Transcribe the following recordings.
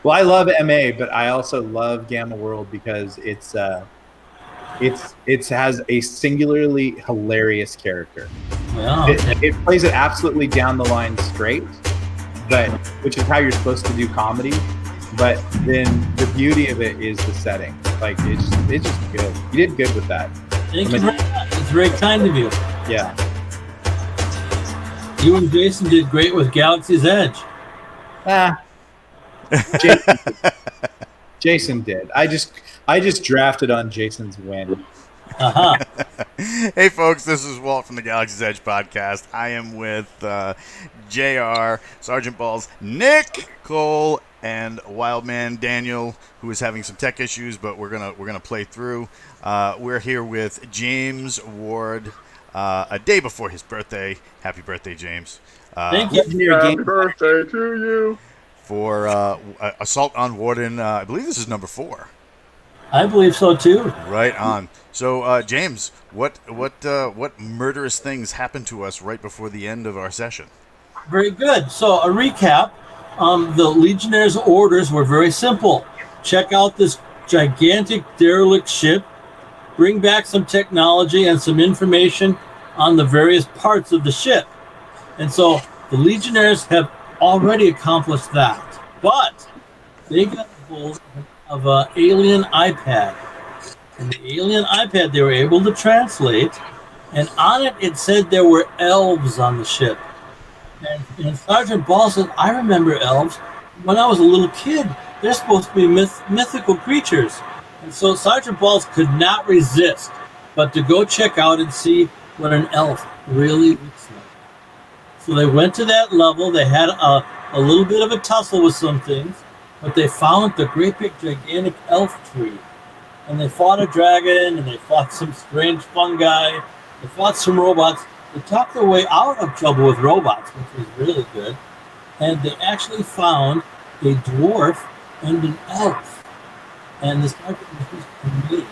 Well, I love MA, but I also love Gamma World because it has a singularly hilarious character. Yeah, It plays it absolutely down the line straight, but which is how you're supposed to do comedy. But then the beauty of it is the setting. Like it's just good. You did good with that. thank you very much. It's very kind of you. Yeah. You and Jason did great with Galaxy's Edge. Jason, Jason did. I just drafted on Jason's win. Hey, folks, this is Walt from the Galaxy's Edge podcast. I am with JR, Sergeant Balls, Nick Cole, and Wildman Daniel, who is having some tech issues, but we're gonna play through. We're here with James Ward, a day before his birthday. Happy birthday, James! Thank you. Happy birthday to you. For assault on Warden. I believe this is number 4. I believe so too. Right on. So, James, what murderous things happened to us right before the end of our session? Very good. So a recap, the Legionnaires' orders were very simple. Check out this gigantic derelict ship, bring back some technology and some information on the various parts of the ship. And so the Legionnaires have already accomplished that. But they got hold of an alien iPad. And the alien iPad they were able to translate, and on it said there were elves on the ship. And Sergeant Ball said, I remember elves. When I was a little kid, they're supposed to be mythical creatures. And so Sergeant Balls could not resist but to go check out and see what an elf really looks like. So they went to that level. They had a little bit of a tussle with some things, but they found the great big gigantic elf tree. And they fought a dragon, and they fought some strange fungi. They fought some robots. They talked their way out of trouble with robots, which was really good. And they actually found a dwarf and an elf. And the sergeant was amazed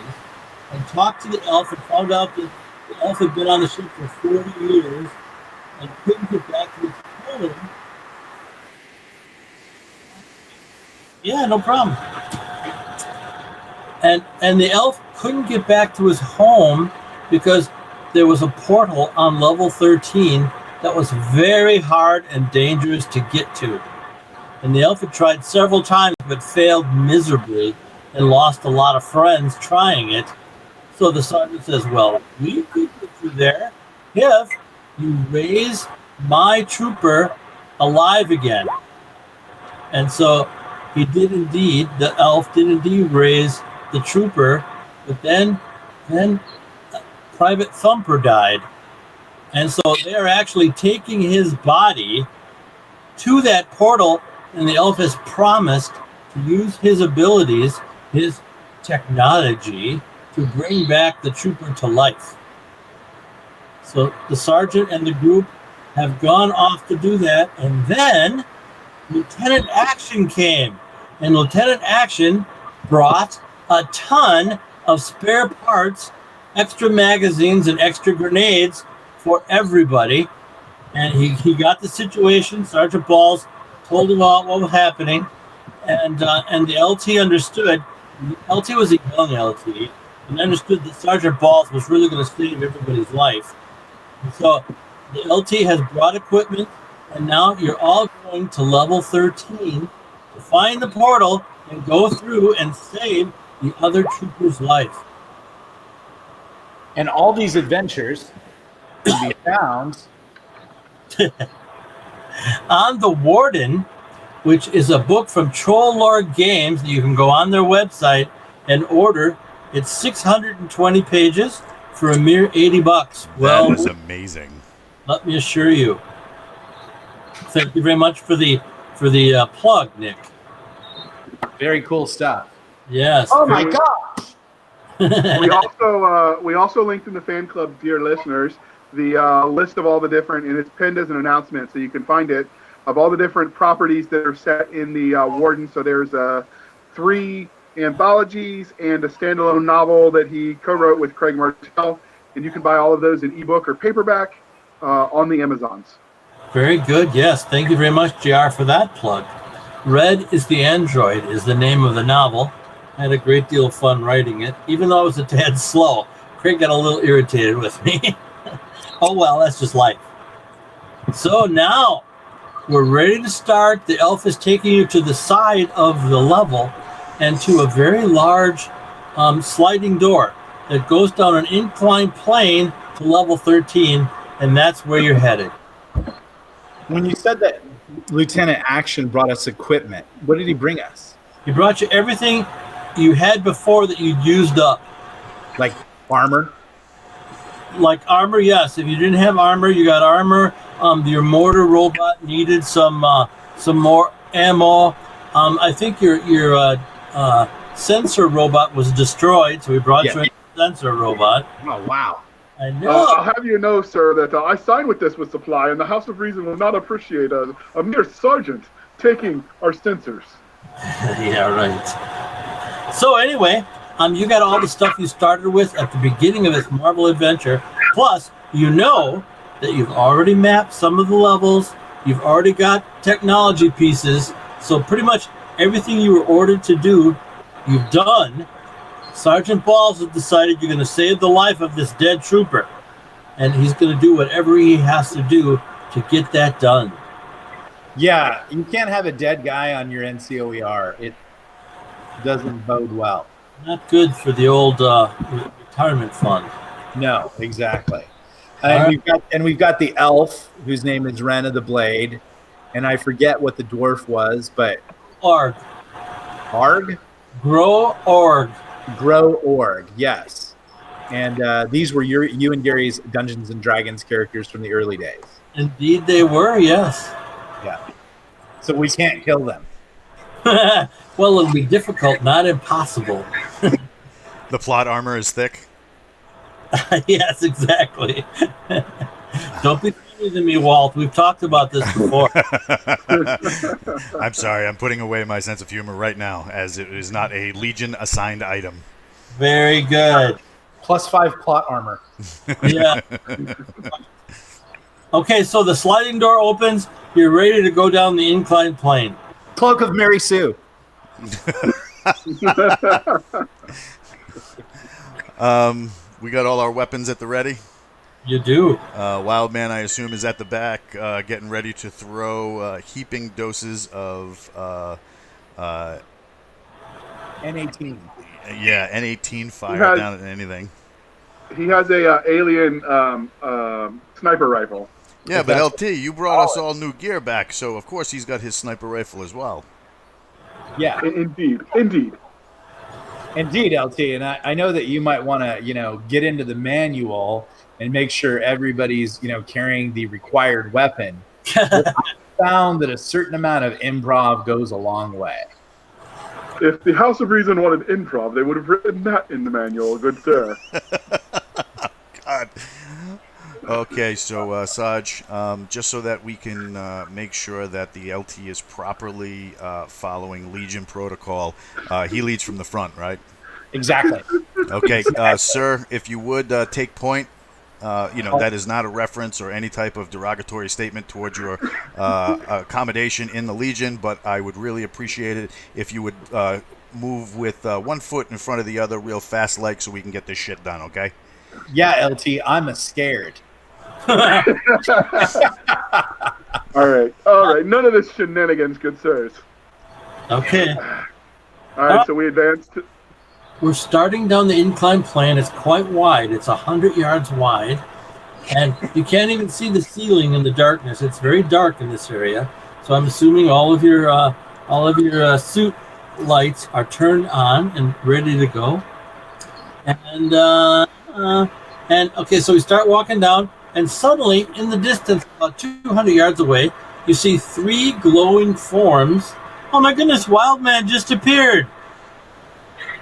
and talked to the elf and found out that the elf had been on the ship for 40 years and couldn't get back to his home. Yeah, no problem. And the elf couldn't get back to his home because there was a portal on level 13 that was very hard and dangerous to get to. And the elf had tried several times but failed miserably and lost a lot of friends trying it. So the sergeant says, well, we could get you there if you raise my trooper alive again. And so he did indeed, the elf did indeed raise the trooper, but then Private Thumper died. And so they're actually taking his body to that portal, and the elf has promised to use his abilities, his technology, to bring back the trooper to life. So the sergeant and the group have gone off to do that, and then Lieutenant Action came, and Lieutenant Action brought a ton of spare parts, extra magazines, and extra grenades for everybody. And he got the situation. Sergeant Balls told him all what was happening, and the LT understood. The LT was a young LT, and understood that Sergeant Balls was really going to save everybody's life. And so the LT has brought equipment, and now you're all going to level 13 to find the portal and go through and save the other trooper's life. And all these adventures can be found on The Warden, which is a book from Troll Lord Games that you can go on their website and order. It's 620 pages for a mere $80. Well, that is amazing. Let me assure you. Thank you very much for the plug, Nick. very cool stuff. Yes. Oh my gosh! We also linked in the fan club, dear listeners, the list of all the different, and it's pinned as an announcement, so you can find it, of all the different properties that are set in the Warden. So there's 3 anthologies and a standalone novel that he co-wrote with Craig Martell, and you can buy all of those in ebook or paperback on the Amazons. Very good. Yes. Thank you very much, JR, for that plug. Red is the Android is the name of the novel. I had a great deal of fun writing it, even though it was a tad slow. Craig got a little irritated with me. Oh well, that's just life. So now we're ready to start. The elf is taking you to the side of the level and to a very large sliding door that goes down an inclined plane to level 13, and that's where you're headed. When you said that Lieutenant Action brought us equipment, what did he bring us? He brought you everything you had before that you'd used up. Like armor? Like armor, yes. If you didn't have armor, you got armor. Your mortar robot needed some more ammo. I think your sensor robot was destroyed, so we brought you a sensor robot. Oh, wow. I know. I'll have you know, sir, that I signed with this with supply, and the House of Reason will not appreciate a mere sergeant taking our sensors. Yeah, right. So anyway, you got all the stuff you started with at the beginning of this Marvel adventure. Plus, you know that you've already mapped some of the levels. You've already got technology pieces. So pretty much everything you were ordered to do, you've done. Sergeant Balls has decided you're going to save the life of this dead trooper. And he's going to do whatever he has to do to get that done. Yeah, you can't have a dead guy on your NCOER. It doesn't bode well. Not good for the old retirement fund. No, exactly. And we've got the elf, whose name is Ren of the Blade, and I forget what the dwarf was, but Org. Arg? Grow Org. Grow Org, yes. And these were you and Gary's Dungeons and Dragons characters from the early days. Indeed they were, yes. Yeah. So we can't kill them. Well, it'll be difficult, not impossible. The plot armor is thick. Yes, exactly. Don't be funny to me, Walt. We've talked about this before. I'm sorry. I'm putting away my sense of humor right now, as it is not a Legion assigned item. Very good. +5 plot armor. Yeah. Okay, so the sliding door opens. You're ready to go down the inclined plane. Cloak of Mary Sue. We got all our weapons at the ready. You do. Wildman, I assume, is at the back, getting ready to throw heaping doses of N18. Yeah, N18 fire down at anything. He has a alien sniper rifle. Yeah, but LT, you brought us all new gear back, so of course he's got his sniper rifle as well. Yeah. Indeed, LT, and I know that you might want to, get into the manual and make sure everybody's, carrying the required weapon. But I found that a certain amount of improv goes a long way. If the House of Reason wanted improv, they would have written that in the manual, good sir. God. Okay, so Saj, just so that we can make sure that the LT is properly following Legion protocol, he leads from the front, right? Exactly. Okay, sir, if you would take point, that is not a reference or any type of derogatory statement towards your accommodation in the Legion, but I would really appreciate it if you would move with one foot in front of the other real fast like so we can get this shit done, okay? Yeah, LT, I'm scared. All right. None of this shenanigans, good sirs. Okay. All right, so we advanced. We're starting down the inclined plane. It's quite wide. It's 100 yards wide, and you can't even see the ceiling in the darkness. It's very dark in this area. So I'm assuming all of your suit lights are turned on and ready to go. And okay, so we start walking down, and suddenly, in the distance, about 200 yards away, you see 3 glowing forms. Oh my goodness, Wildman just appeared.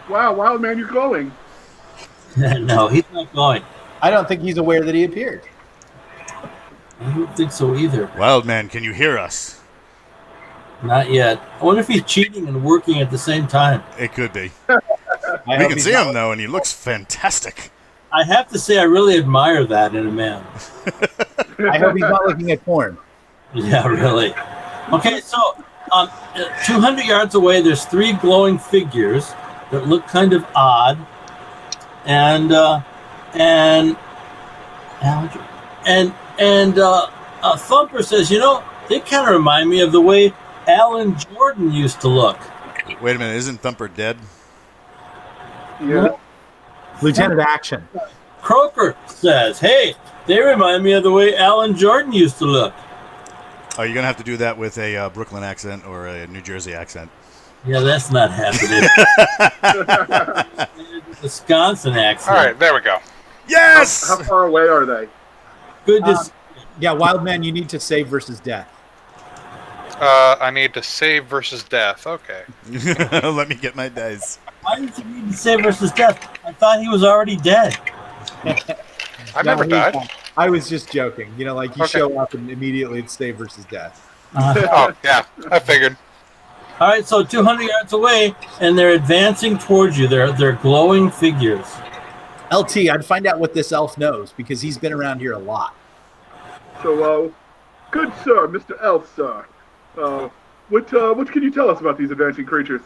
Wow, Wildman, you're glowing. No, he's not glowing. I don't think he's aware that he appeared. I don't think so either. Wildman, can you hear us? Not yet. I wonder if he's cheating and working at the same time. It could be. I We hope can he's see not- him, though, and he looks fantastic. I have to say, I really admire that in a man. I hope he's not looking at porn. Yeah, really. Okay, so 200 yards away, there's 3 glowing figures that look kind of odd, and Thumper says, they kind of remind me of the way Alan Jordan used to look. Wait a minute, isn't Thumper dead? Yeah. Lieutenant Action. Croker says, hey, they remind me of the way Alan Jordan used to look. Are you going to have to do that with a Brooklyn accent or a New Jersey accent? Yeah, that's not happening. Wisconsin accent. All right, there we go. Yes! How far away are they? Good to see. Yeah, Wild Man, you need to save versus death. I need to save versus death. Okay. Let me get my dice. Why did you need to say versus death? I thought he was already dead. I never died. I was just joking. You Okay. show up and immediately it's save versus death. Oh, yeah, I figured. All right, so 200 yards away, and they're advancing towards you. They're glowing figures. LT, I'd find out what this elf knows because he's been around here a lot. So, good sir, Mr. Elf, sir. What can you tell us about these advancing creatures?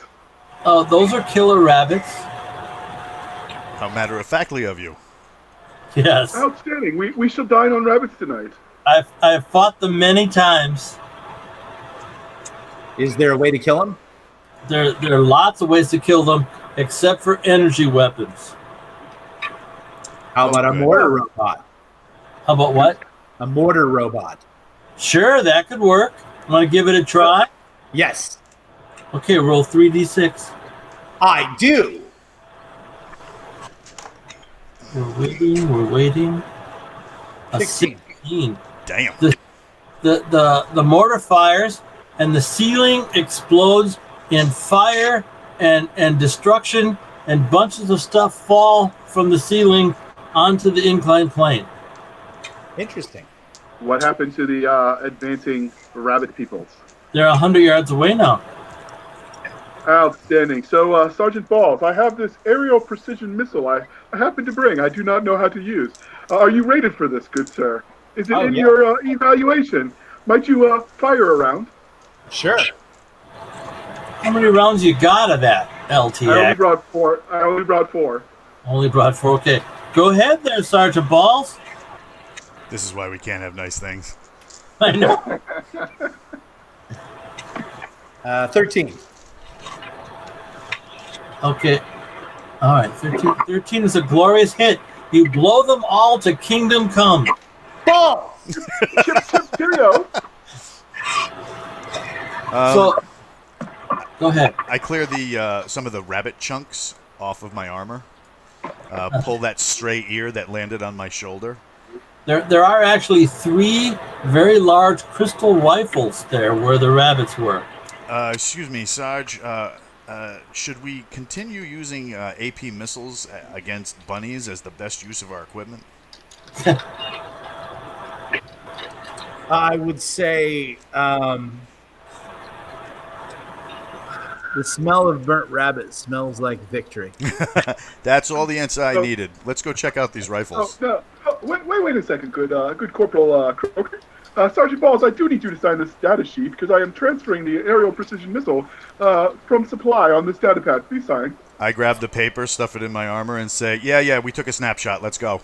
Those are killer rabbits. How matter-of-factly of you. Yes, Outstanding. We shall dine on rabbits tonight. I've fought them many times. Is there a way to kill him? There are lots of ways to kill them, except for energy weapons. How about a good. mortar robot? How about what? A mortar robot. Sure, that could work. Want to give it a try? Yes, Okay, roll 3d6. I do. We're waiting. A 16. 16. Damn. The mortar fires, and the ceiling explodes in fire and destruction, and bunches of stuff fall from the ceiling onto the inclined plane. Interesting. What happened to the advancing rabbit peoples? They're 100 yards away now. Outstanding. So, Sergeant Balls, I have this aerial precision missile I happen to bring. I do not know how to use. Are you rated for this, good sir? Is it in your evaluation? Might you fire a round? Sure. How many rounds you got of that, LTA? I only brought four. Only brought 4. Okay. Go ahead there, Sergeant Balls. This is why we can't have nice things. I know. 13. Okay. All right. 13 is a glorious hit. You blow them all to kingdom come. Ball! Chip, cheerio. So, go ahead. I clear the some of the rabbit chunks off of my armor. Pull that stray ear that landed on my shoulder. There are actually 3 very large crystal rifles there where the rabbits were. Excuse me, Sarge. Should we continue using AP missiles against bunnies as the best use of our equipment? I would say the smell of burnt rabbit smells like victory. That's all the answer I needed. Let's go check out these rifles. Wait a second, good Corporal Croker. Sergeant Balls, I do need you to sign this data sheet because I am transferring the aerial precision missile from supply on this data pad. Please sign. I grab the paper, stuff it in my armor, and say, yeah, we took a snapshot. Let's go.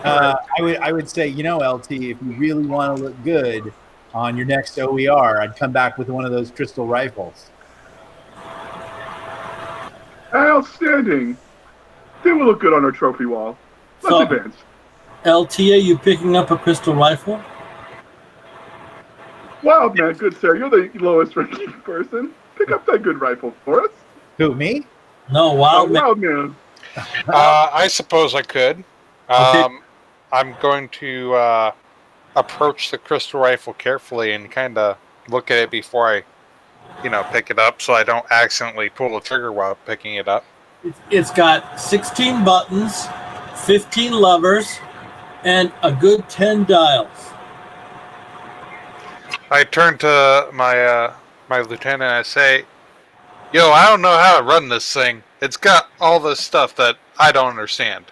I would say, LT, if you really want to look good on your next OER, I'd come back with one of those crystal rifles. Outstanding. They will look good on our trophy wall. Let's advance. LTA, you picking up a crystal rifle? Wild man, good sir. You're the lowest ranking person. Pick up that good rifle for us. Who, me? No, Wild Man. Wild man. I suppose I could. Okay. I'm going to approach the crystal rifle carefully and kind of look at it before I, pick it up, so I don't accidentally pull the trigger while picking it up. It's got 16 buttons, 15 levers, and a good 10 dials. I turn to my lieutenant and I say, "Yo, I don't know how to run this thing. It's got all this stuff that I don't understand."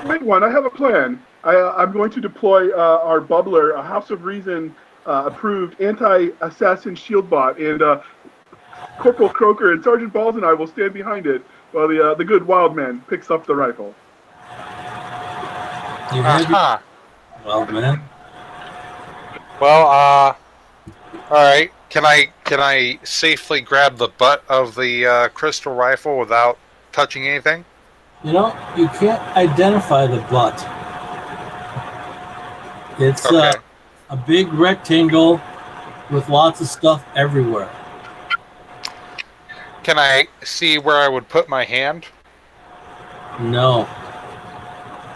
Wait one, I have a plan. I'm going to deploy our bubbler, a House of Reason approved anti-assassin shield bot, and Corporal Croker and Sergeant Balls and I will stand behind it while the good Wildman picks up the rifle. You heard me? Well, man. Well, all right. Can I safely grab the butt of the crystal rifle without touching anything? You know, you can't identify the butt. It's Okay. a big rectangle with lots of stuff everywhere. Can I see where I would put my hand? No.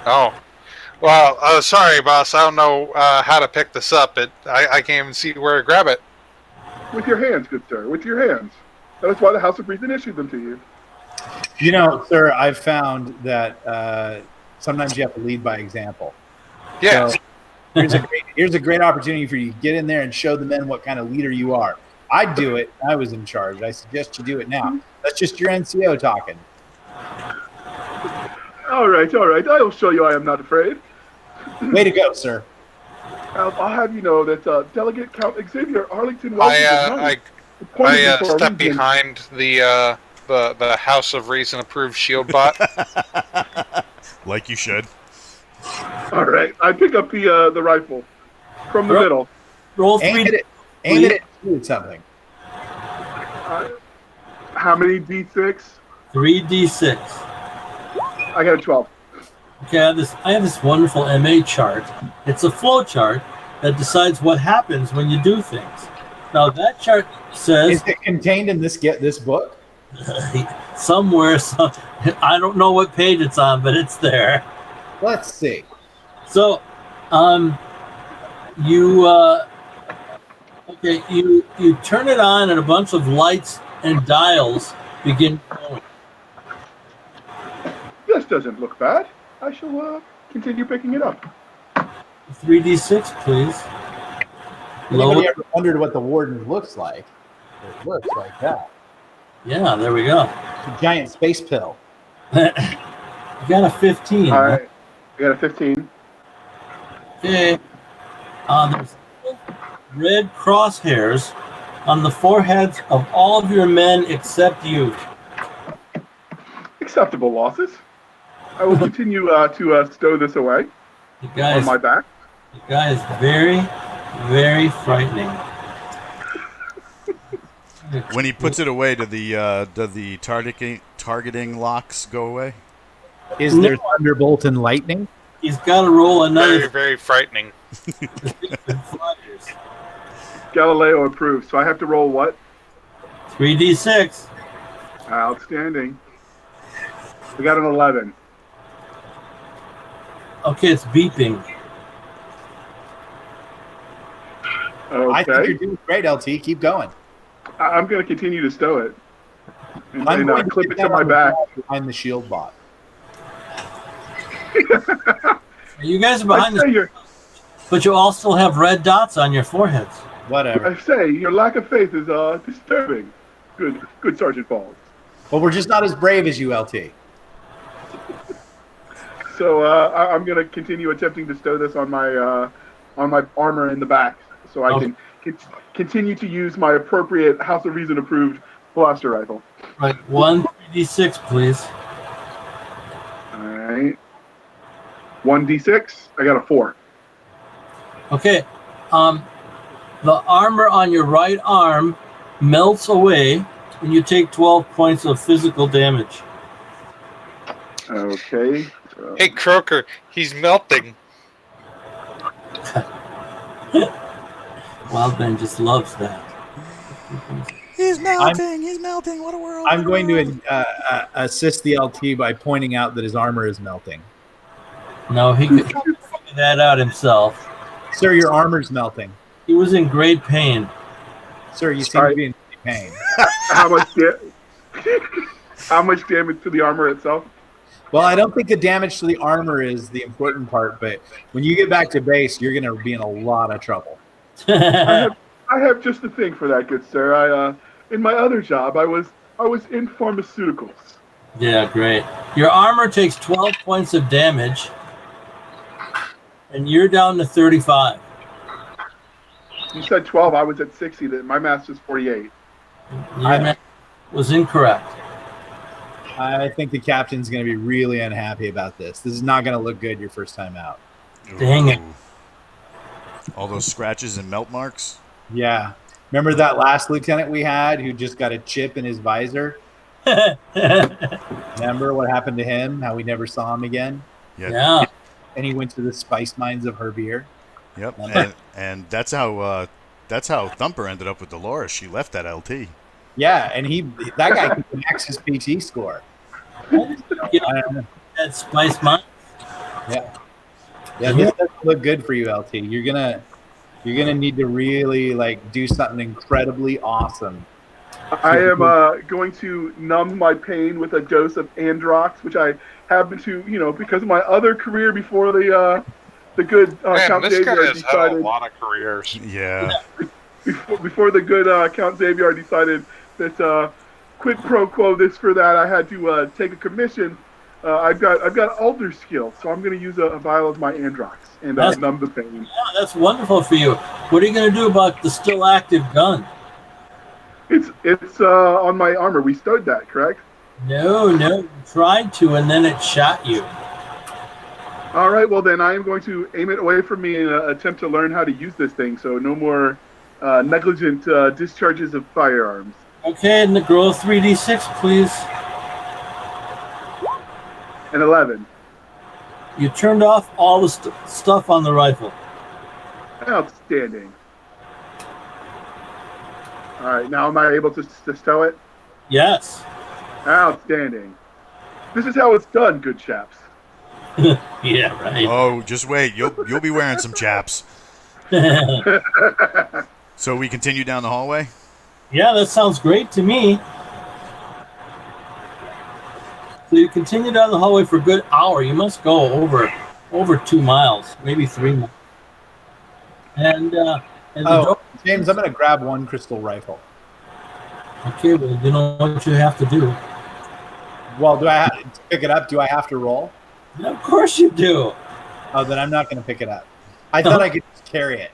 Oh. Well, sorry, boss. I don't know how to pick this up. I can't even see where to grab it. With your hands, good sir. With your hands. That is why the House of Reason issued them to you. You know, sir, I've found that sometimes you have to lead by example. Yeah. So here's a great opportunity for you to get in there and show the men what kind of leader you are. I'd do it. I was in charge. I suggest you do it now. That's just your NCO talking. All right. I will show you I am not afraid. Way to go, sir. I'll have you know that Delegate Count Xavier Arlington I appointed me for a step reason. behind the House of Reason approved shield bot. Like you should. All right. I pick up the rifle from the middle. Roll Aim 3. at it. Do something. How many D6? 3d6. I got a 12. Okay, I have this wonderful MA chart. It's a flow chart that decides what happens when you do things. Now that chart says Is it contained in this book? somewhere, I don't know what page it's on, but it's there. Let's see. So, you turn it on, and a bunch of lights and dials begin glowing. This doesn't look bad. I shall continue picking it up. 3d6, please. Anybody ever wondered what the Warden looks like? It looks like that. Yeah, there we go. It's a giant space pill. You got a 15. All right. I got a 15. Okay. There's red crosshairs on the foreheads of all of your men except you. Acceptable losses. I will continue to stow this away The guy on is, my back. the guy is very, very frightening. When he puts it away, do the targeting locks go away? Is there thunderbolt and lightning? He's got to roll Very, another very frightening. flyers. Galileo approved. So I have to roll what? 3d6. Outstanding. We got an 11. Okay, it's beeping. I think Okay. you're doing great, LT. Keep going. I'm going to continue to stow it. And I'm going to clip get it to that my on the back. wall behind the shield bot. You guys are behind I say, this, but you all still have red dots on your foreheads. Whatever. your lack of faith is disturbing. Good Sergeant Balls. Well, we're just not as brave as you, LT. So I'm going to continue attempting to stow this on my armor in the back, so I Okay. can continue to use my appropriate House of Reason approved blaster rifle. Right, 3d6, please. All right. 1d6. I got a 4. Okay, the armor on your right arm melts away, and you take 12 points of physical damage. Okay. So, Hey, Croker, he's melting. Wildman just loves that. He's melting. What a world. I'm going to assist the LT by pointing out that his armor is melting. No, he could figure that out himself. Sir, your armor's melting. He was in great pain. Sir, you seem to be in pain. how much damage to the armor itself? Well, I don't think the damage to the armor is the important part, but when you get back to base, you're going to be in a lot of trouble. I have just the thing for that, good sir. In my other job, I was in pharmaceuticals. Yeah, great. Your armor takes 12 points of damage. and you're down to 35. You said 12. I was at 60. My math's just 48. Your math was incorrect. I think the captain's going to be really unhappy about this. This is not going to look good your first time out. Dang it. Ooh. All those scratches and melt marks. Yeah. Remember that last lieutenant we had who just got a chip in his visor? Remember what happened to him? How we never saw him again? Yeah. And he went to the spice mines of Herbier. Yep. And that's how Thumper ended up with Dolores. She left that LT. Yeah, and that guy could max his PT score. That Spice Mine. Yeah. Yeah, this doesn't look good for you, LT. You're gonna need to really do something incredibly awesome. I am going to numb my pain with a dose of Androx, which I happen to, because of my other career before the good Count this guy Xavier has had a decided. lot of careers. Yeah. Before the good Count Xavier decided that quid pro quo this for that, I had to take a commission. I've got Alder skill, so I'm going to use a vial of my Androx and numb the pain. Yeah, that's wonderful for you. What are you going to do about the still active gun? It's on my armor. We stowed that, correct? No, you tried to, and then it shot you. All right, well then I am going to aim it away from me and attempt to learn how to use this thing. So no more negligent discharges of firearms. Okay, and the girl 3d6, please. An 11. You turned off all the stuff on the rifle. Outstanding. All right, now am I able to stow it? Yes. Outstanding. This is how it's done, good chaps. Yeah, right. Oh, just wait. You'll be wearing some chaps. So we continue down the hallway? Yeah, that sounds great to me. So you continue down the hallway for a good hour. You must go over 2 miles, maybe 3 miles. And James, I'm going to grab one crystal rifle. Okay, well, you know what you have to do. Well, do I have to pick it up? Do I have to roll? Yeah, of course you do. Oh, then I'm not going to pick it up. I thought I could just carry it.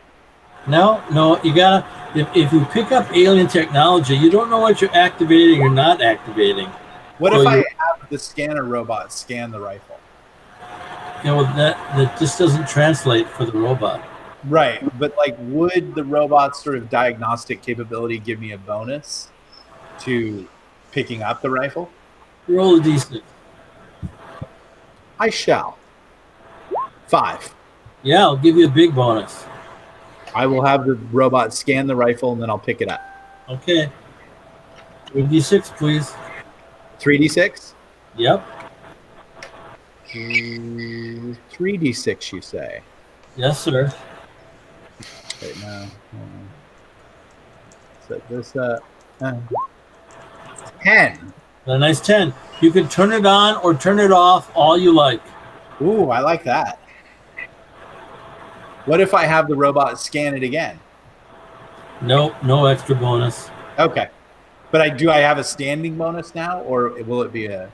No, you gotta. If you pick up alien technology, you don't know what you're activating or not activating. What if I have the scanner robot scan the rifle? That just doesn't translate for the robot. Right, but would the robot's sort of diagnostic capability give me a bonus to picking up the rifle? Roll a d6. I shall. 5. Yeah, I'll give you a big bonus. I will have the robot scan the rifle and then I'll pick it up. Okay. 3d6, please. 3d6? Yep. 3d6, you say? Yes, sir. Right now. Set this 10. A nice 10. You can turn it on or turn it off, all you like. Ooh, I like that. What if I have the robot scan it again? Nope, no extra bonus. Okay. But I have a standing bonus now, or will it be a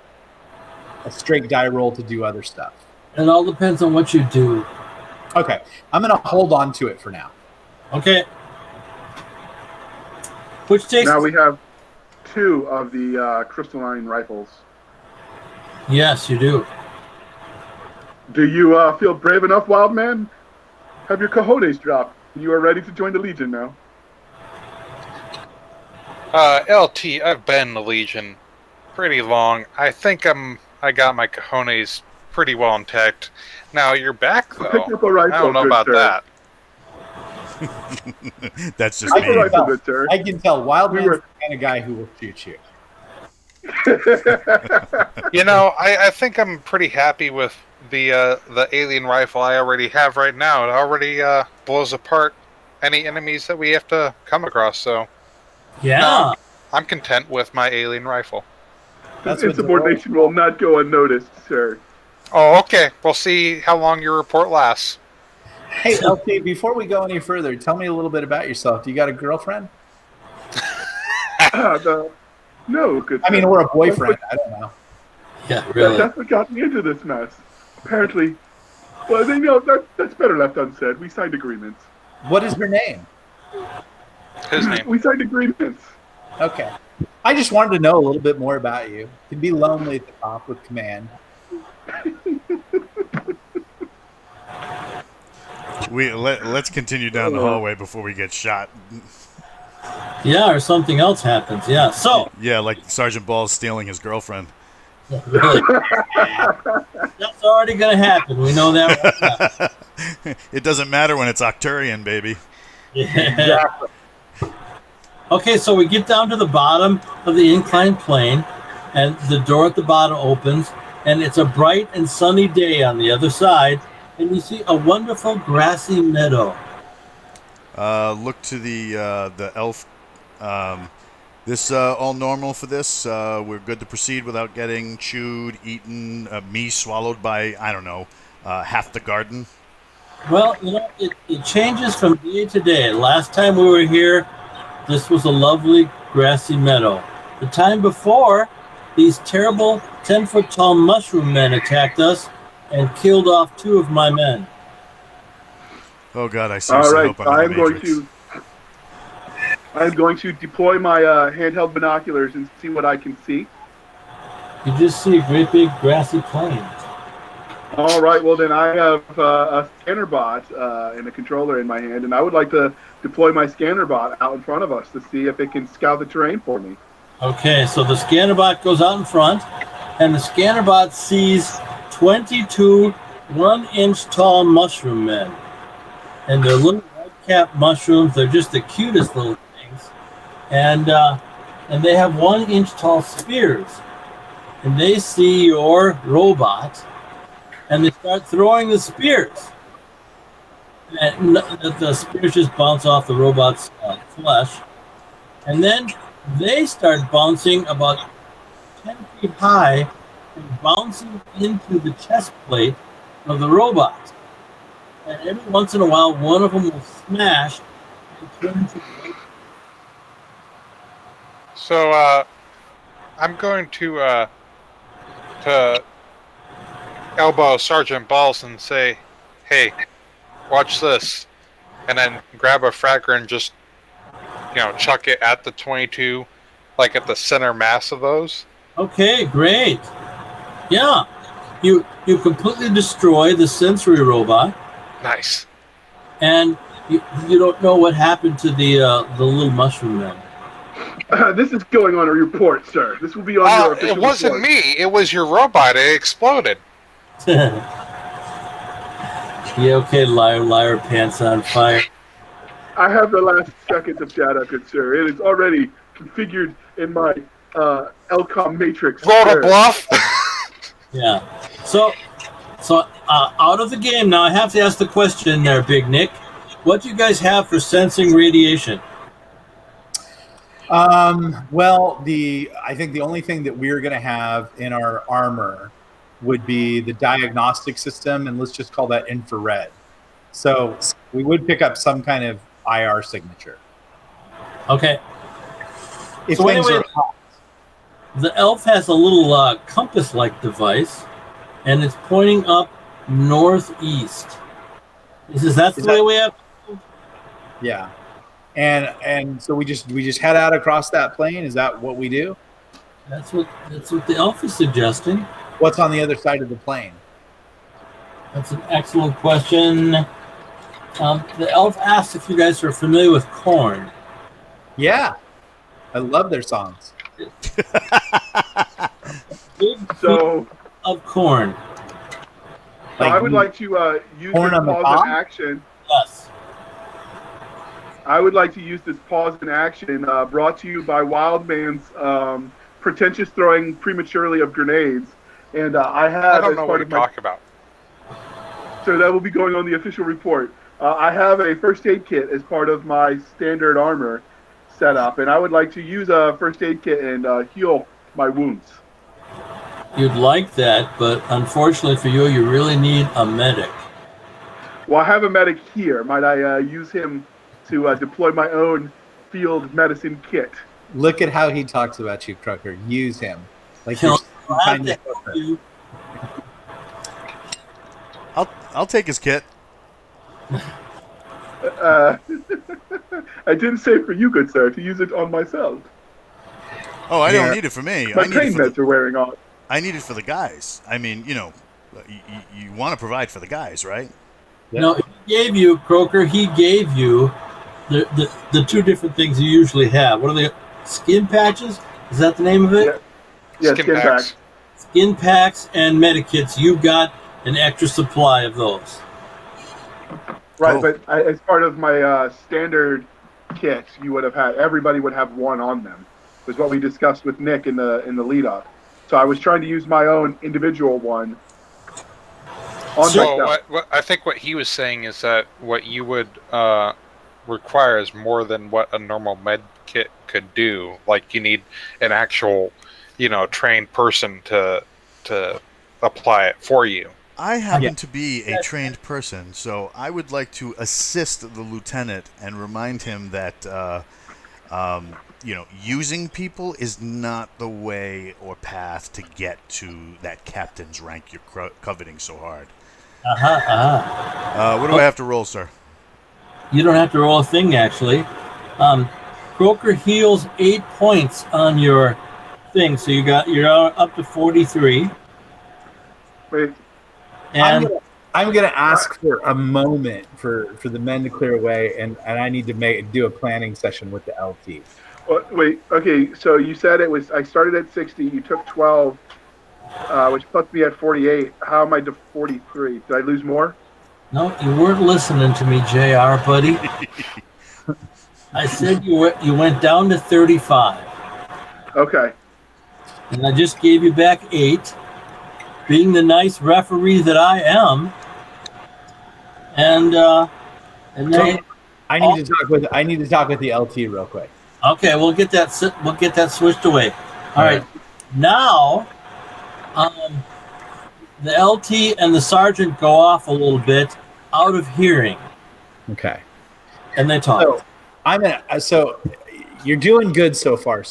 straight die roll to do other stuff? It all depends on what you do. Okay. I'm going to hold on to it for now. Okay. Which takes... Now we have 2 of the crystalline rifles. Yes, you do. Do you feel brave enough, wild man? Have your cojones dropped. You are ready to join the Legion now. LT, I've been in the Legion pretty long. I think I got my cojones pretty well intact. Now you're back though. Pick up a rifle, I don't know about sir. that. That's just Pick up a me. rifle, good sir. I can tell Wildman's the kind of guy who will shoot you. You know, I think I'm pretty happy with the alien rifle I already have right now. It already blows apart any enemies that we have to come across. So Yeah. I'm content with my alien rifle. That's what Insubordination will not go unnoticed, sir. Oh, okay. We'll see how long your report lasts. Hey, LT, before we go any further, tell me a little bit about yourself. Do you got a girlfriend? No, good sir. I mean, or a boyfriend. I don't know. Yeah, really. That's what got me into this mess. Apparently, Well, they know that's better left unsaid. We signed agreements. What is her name? His name. We signed agreements. Okay. I just wanted to know a little bit more about you. It can be lonely at the top with command. Let's continue down the hallway before we get shot. Yeah, or something else happens. Yeah. So, Yeah, like Sergeant Ball's stealing his girlfriend. really, that's already going to happen. We know that right now. It doesn't matter when it's Octurian, baby. Yeah. Okay, so we get down to the bottom of the inclined plane, and the door at the bottom opens, and it's a bright and sunny day on the other side, and you see a wonderful grassy meadow. Look to the elf. This all normal for this? We're good to proceed without getting chewed, eaten, me swallowed by, I don't know, half the garden? Well, it changes from day to day. Last time we were here, this was a lovely grassy meadow. The time before, these terrible 10-foot tall mushroom men attacked us and killed off 2 of my men. Oh God, I see. All right, Hope I'm going to deploy my handheld binoculars and see what I can see. You just see a great big grassy plain. All right, well then I have a scanner bot and a controller in my hand, and I would like to deploy my scanner bot out in front of us to see if it can scout the terrain for me. Okay, so the scanner bot goes out in front, and the scanner bot sees 22 1-inch tall mushroom men. And they're little white-capped mushrooms. They're just the cutest little things. And they have 1-inch tall spears. And they see your robot, and they start throwing the spears. And the spears just bounce off the robot's flesh. And then they start bouncing about 10 feet high and bouncing into the chest plate of the robot. And every once in a while, one of them will smash and turn to the So I'm going to elbow Sergeant Balls and say, "Hey, watch this," and then grab a fragger and just chuck it at the 22, like at the center mass of those. Okay, great. Yeah, you completely destroy the sensory robot, Nice. and you don't know what happened to the little mushroom man. This is going on a report, sir. This will be on your official It wasn't report. me. It was your robot. It exploded. Yeah, okay, liar, pants on fire. I have the last seconds of data, good sir. It is already configured in my LCOM matrix. Rolled a Sir. bluff. Yeah. So out of the game now. I have to ask the question there, Big Nick. What do you guys have for sensing radiation? Well, I think the only thing that we're going to have in our armor would be the diagnostic system, and let's just call that infrared. So we would pick up some kind of IR signature. Okay. If So things anyway, are hot. The elf has a little compass-like device, and it's pointing up northeast. He says, "That's the way we have." Yeah. And so we just head out across that plane. Is that what we do? That's what the elf is suggesting. What's on the other side of the plane? That's an excellent question. The elf asks if you guys are familiar with corn. Yeah. I love their songs. Big So of corn. I would like to use corn this on the pause cob? in action. Yes. I would like to use this pause in action brought to you by Wildman's pretentious throwing prematurely of grenades. And I have, I don't as know part what of you're my, talking about. so that will be going on the official report. I have a first aid kit as part of my standard armor setup, and I would like to use a first aid kit and heal my wounds. You'd like that, but unfortunately for you, you really need a medic. Well, I have a medic here. Might I use him to deploy my own field medicine kit? Look at how he talks about you, Trucker. Use him. Like He'll you're some have kind to of help Trucker. you. I'll take his kit. I didn't say for you, good sir, to use it on myself. Oh, I don't need it for me. My I need it pain for meds are wearing off. I need it for the guys. I mean, you want to provide for the guys, right? Yeah. No, he gave you, Croker, he gave you the two different things you usually have. What are they? Skin patches? Is that the name of it? Yeah, Skin skin packs. packs. Skin packs and medikits. You got an extra supply of those. Right, Cool. but as part of my standard kit, you would have had everybody would have one on them. Was what we discussed with Nick in the lead up. So I was trying to use my own individual one on So myself. what I think what he was saying is that what you would require is more than what a normal med kit could do. Like you need an actual, trained person to apply it for you. I happen to be a trained person, so I would like to assist the lieutenant and remind him that, using people is not the way or path to get to that captain's rank you're coveting so hard. What do I have to roll, sir? You don't have to roll a thing, actually. Croker heals 8 points on your thing, so you're up to 43. Wait, And I'm gonna ask for a moment for the men to clear away, and I need to do a planning session with the LT. wait, okay, so you said I started at 60, you took 12, which puts me at 48. How am I to 43? Did I lose more? no, you weren't listening to me, JR, buddy. I said you went down to 35, Okay. and I just gave you back 8, being the nice referee that I am. And then I need to talk with the LT real quick. okay, we'll get that switched away. All right. Now, the LT and the sergeant go off a little bit out of hearing, Okay. and they talk. So you're doing good so far.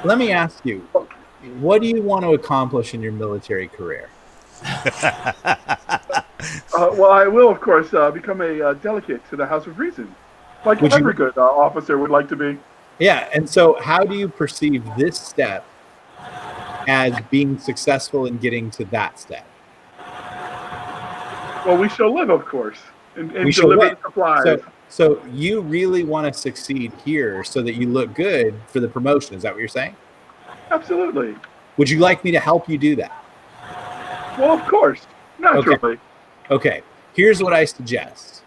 Let me ask you, what do you want to accomplish in your military career? Well, I will, of course, become a delegate to the House of Reason, like every good officer would like to be. Yeah, and so how do you perceive this step as being successful in getting to that step? Well, we shall live, of course, and We shall deliver live. supplies. So you really want to succeed here so that you look good for the promotion. Is that what you're saying? Absolutely. Would you like me to help you do that? Well, of course. Naturally. Okay. Here's what I suggest.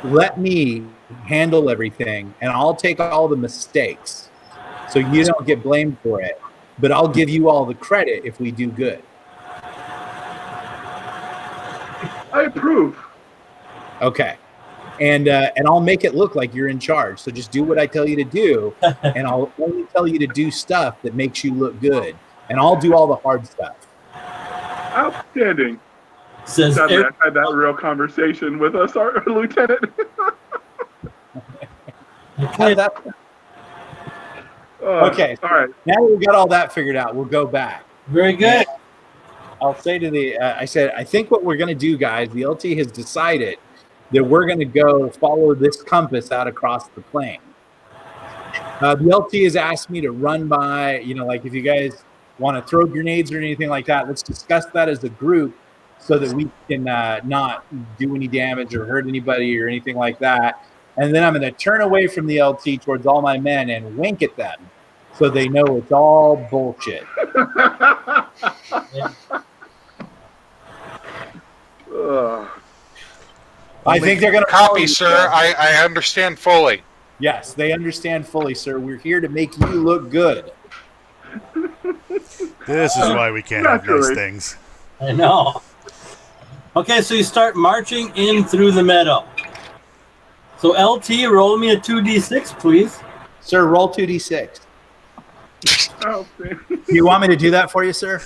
Let me handle everything, and I'll take all the mistakes so you don't get blamed for it, but I'll give you all the credit if we do good. I approve. Okay. And I'll make it look like you're in charge. So just do what I tell you to do, and I'll only tell you to do stuff that makes you look good, and I'll do all the hard stuff. Outstanding. Says Sadly, I had that real conversation with us, our lieutenant. How's that? Okay. All right. Now that we got all that figured out, we'll go back. very good. I'll say to I said, I think what we're going to do, guys, the LT has decided that we're going to go follow this compass out across the plain. The LT has asked me to run by, like if you guys want to throw grenades or anything like that, let's discuss that as a group so that we can not do any damage or hurt anybody or anything like that. And then I'm going to turn away from the LT towards all my men and wink at them so they know it's all bullshit. I think they're going to Copy, sir. I understand fully. Yes, they understand fully, sir. We're here to make you look good. This is why we can't have nice Naturally. things. I know. Okay, so you start marching in through the meadow. So LT, roll me a 2d6, please. Sir, roll 2d6. Outstanding. Do you want me to do that for you, sir?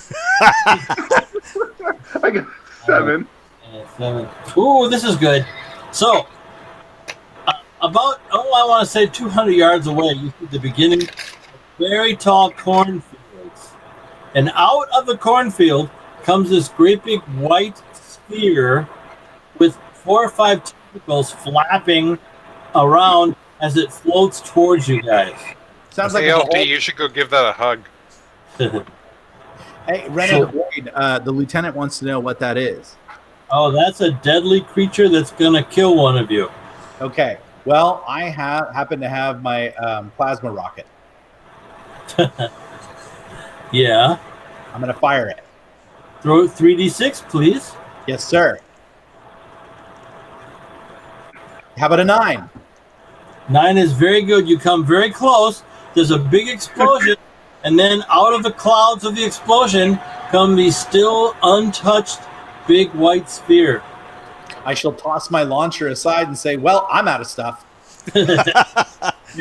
I got 7. 7. Ooh, this is good. So, about, I want to say 200 yards away, you see the beginning of very tall cornfields. And out of the cornfield comes this great big white sphere with 4 or 5 tentacles flapping around as it floats towards you guys. Sounds like Hey, a LT, whole... you should go give that a hug. Hey, Ren of the Blade, the lieutenant wants to know what that is. Oh, that's a deadly creature that's going to kill one of you. Okay. Well, I happen to have my plasma rocket. Yeah. I'm going to fire it. Throw 3d6, please. Yes, sir. How about a 9? 9 is very good. You come very close. There's a big explosion, and then out of the clouds of the explosion come the still untouched big white sphere. I shall toss my launcher aside and say, well, I'm out of stuff. You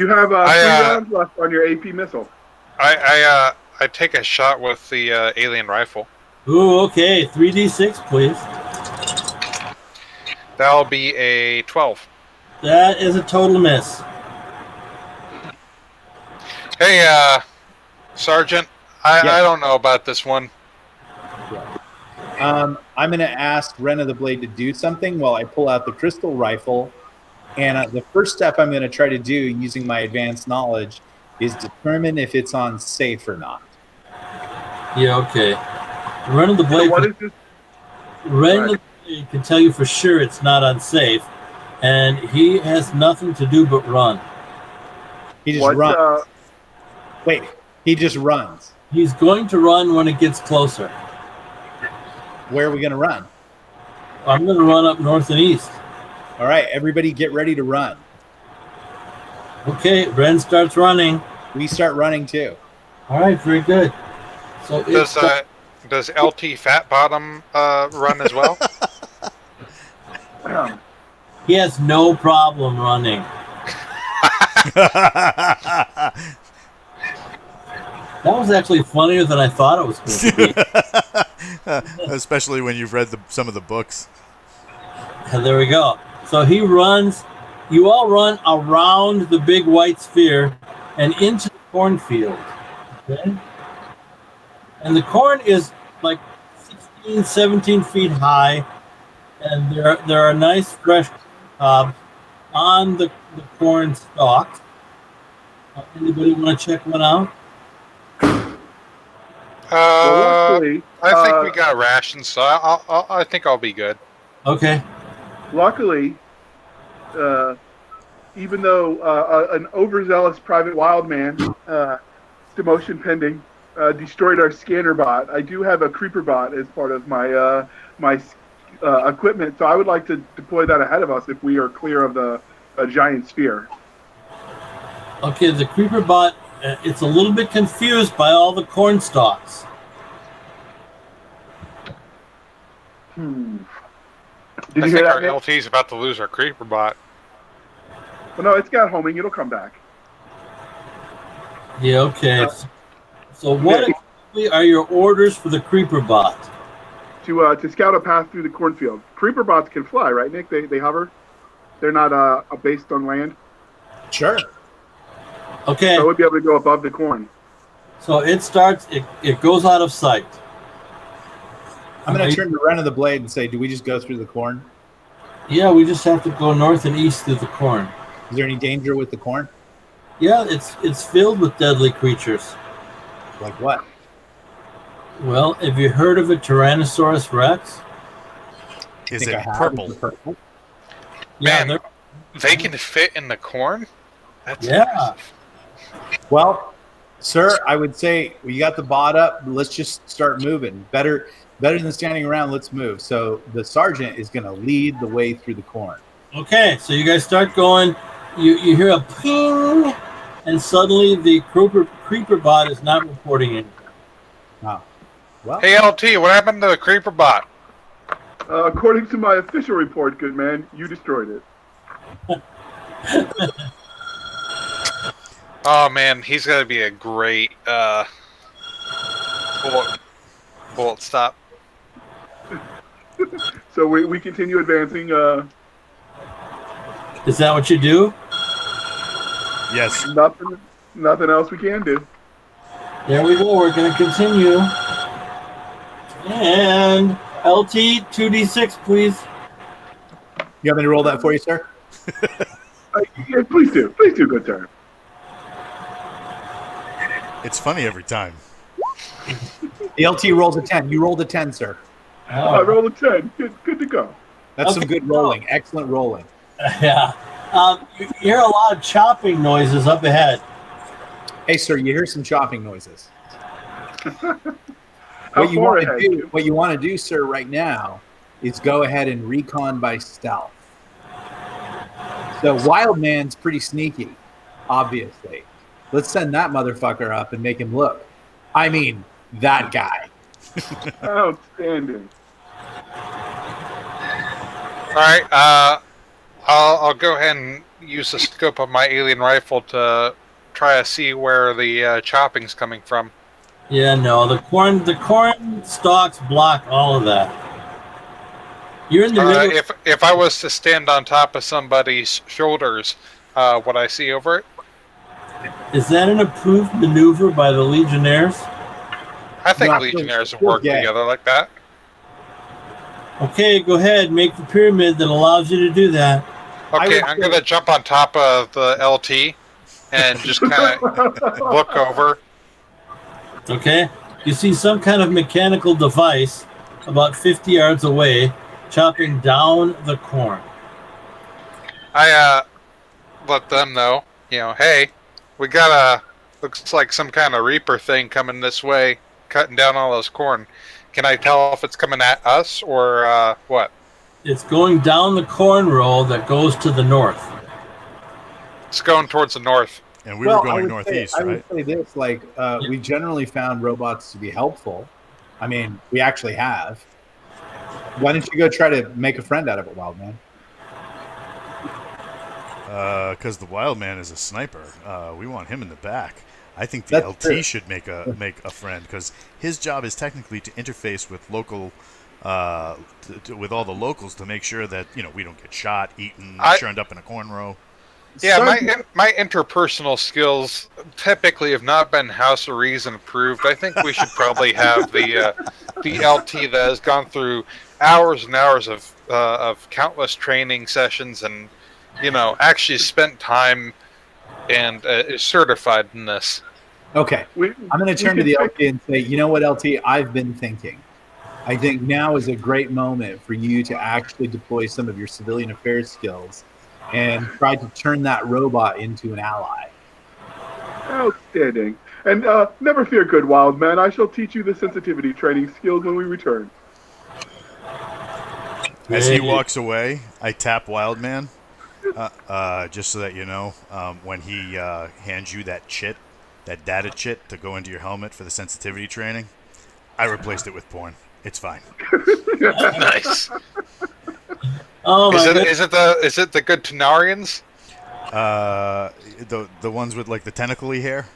have 3 rounds left on your AP missile. I take a shot with the alien rifle. Ooh, okay. 3d6, please. That'll be a 12. That is a total miss. Hey, Sergeant, Yes. I don't know about this one. I'm going to ask Ren of the Blade to do something while I pull out the crystal rifle. And the first step I'm going to try to do using my advanced knowledge is determine if it's on safe or not. Yeah, okay. Ren of the So Blade. what is this? Ren of the Blade can tell you for sure it's not unsafe, and he has nothing to do but run. He just runs. Wait, he just runs. He's going to run when it gets closer. Where are we going to run? I'm going to run up north and east. All right, everybody get ready to run. Okay, Ren starts running. We start running too. All right, very good. So Does LT Fat Bottom run as well? he has no problem running. That was actually funnier than I thought it was going to be. Especially when you've read some of the books. And there we go. So he runs. You all run around the big white sphere and into the cornfield. Okay? And the corn is like 16, 17 feet high. And there are nice fresh cobs on the corn stalks. Anybody want to check one out? Well, luckily, I think we got rations, so I think I'll be good. Okay. Luckily, even though an overzealous private wildman, demotion pending, destroyed our scanner bot, I do have a creeper bot as part of my equipment. So I would like to deploy that ahead of us if we are clear of the giant sphere. Okay, the creeper bot, it's a little bit confused by all the corn stalks. Did I you think hear that, our Nick? LT's about to lose our creeper bot. Well, no, it's got homing. It'll come back. Yeah, okay. So what exactly are your orders for the creeper bot? To scout a path through the cornfield. Creeper bots can fly, right, Nick? They hover. They're not based on land. Sure. Okay, So we'll be able to go above the corn. so it goes out of sight. I'm going to turn to Ren of the Blade and say, do we just go through the corn? Yeah, we just have to go north and east through the corn. Is there any danger with the corn? Yeah, it's filled with deadly creatures. Like what? Well, have you heard of a Tyrannosaurus Rex? Is I it think I have. purple? Is it purple? Yeah, Man, they can fit in the corn? That's yeah. Well, sir, I would say we got the bot up. Let's just start moving. Better than standing around. Let's move. So the sergeant is going to lead the way through the corn. Okay, so you guys start going. You hear a ping, and suddenly the creeper bot is not reporting anything. Wow. Well, Hey, LT, what happened to the creeper bot? According to my official report, good man, you destroyed it. Oh, man, he's going to be a great bullet stop. So we continue advancing. Is that what you do? Yes. Nothing else we can do. There we go. We're going to continue. And LT 2d6, please. You want me to roll that for you, sir? Yeah, please do, good sir. It's funny every time. The LT rolls a 10. You rolled a 10, sir. I rolled a 10. Good to go. That's some Okay. good rolling. Excellent rolling. Yeah. You hear a lot of chopping noises up ahead. Hey, sir, you hear some chopping noises. How What you far want ahead? to do, what you want to do, sir, right now is go ahead and recon by stealth. So Wild Man's pretty sneaky, obviously. Let's send that motherfucker up and make him look. I mean, that guy. Outstanding. All right. I'll go ahead and use the scope of my alien rifle to try to see where the chopping's coming from. Yeah, no, the corn stalks block all of that. You're in the middle. If I was to stand on top of somebody's shoulders, would I see over it? Is that an approved maneuver by the Legionnaires? I think No, Legionnaires we'll work get it. together like that. Okay, go ahead. Make the pyramid that allows you to do that. Okay, would I'm say- going to jump on top of the LT and just kind of look over. Okay? You see some kind of mechanical device about 50 yards away chopping down the corn. I let them know, hey, we got looks like some kind of reaper thing coming this way, cutting down all those corn. Can I tell if it's coming at us or what? It's going down the corn row that goes to the north. It's going towards the north. And we were I going would northeast, say, right? I would say this, we generally found robots to be helpful. I mean, we actually have. Why don't you go try to make a friend out of it, Wild Man? Because the Wild Man is a sniper. We want him in the back. I think the That's LT true. should make a friend because his job is technically to interface with local, with all the locals to make sure that we don't get shot, eaten, churned up in a corn row. Yeah, Sergeant- my interpersonal skills typically have not been House of Reason approved. I think we should probably have the LT that has gone through hours and hours of countless training sessions and actually spent time and is certified in this. Okay. I'm going to turn to the LT and say, you know what, LT? I've been thinking. I think now is a great moment for you to actually deploy some of your civilian affairs skills and try to turn that robot into an ally. Outstanding. And never fear, good Wild Man. I shall teach you the sensitivity training skills when we return. As he walks away, I tap Wild Man, just so that you know, when he hands you that chit, that data chit to go into your helmet for the sensitivity training, I replaced it with porn. It's fine. Nice. Oh my goodness. Is it the good Tenarians? The ones with like the tentacly hair.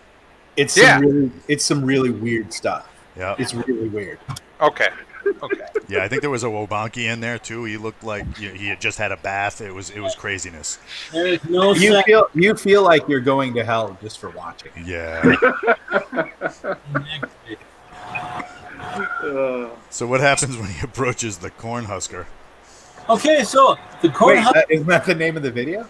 It's some really weird stuff. Yeah. It's really weird. Okay. Yeah, I think there was a Wobanki in there too. He looked like he had just had a bath. It was craziness. There is no You feel like you're going to hell just for watching. Yeah. So what happens when he approaches the corn husker? Okay, so the corn Wait, isn't that the name of the video?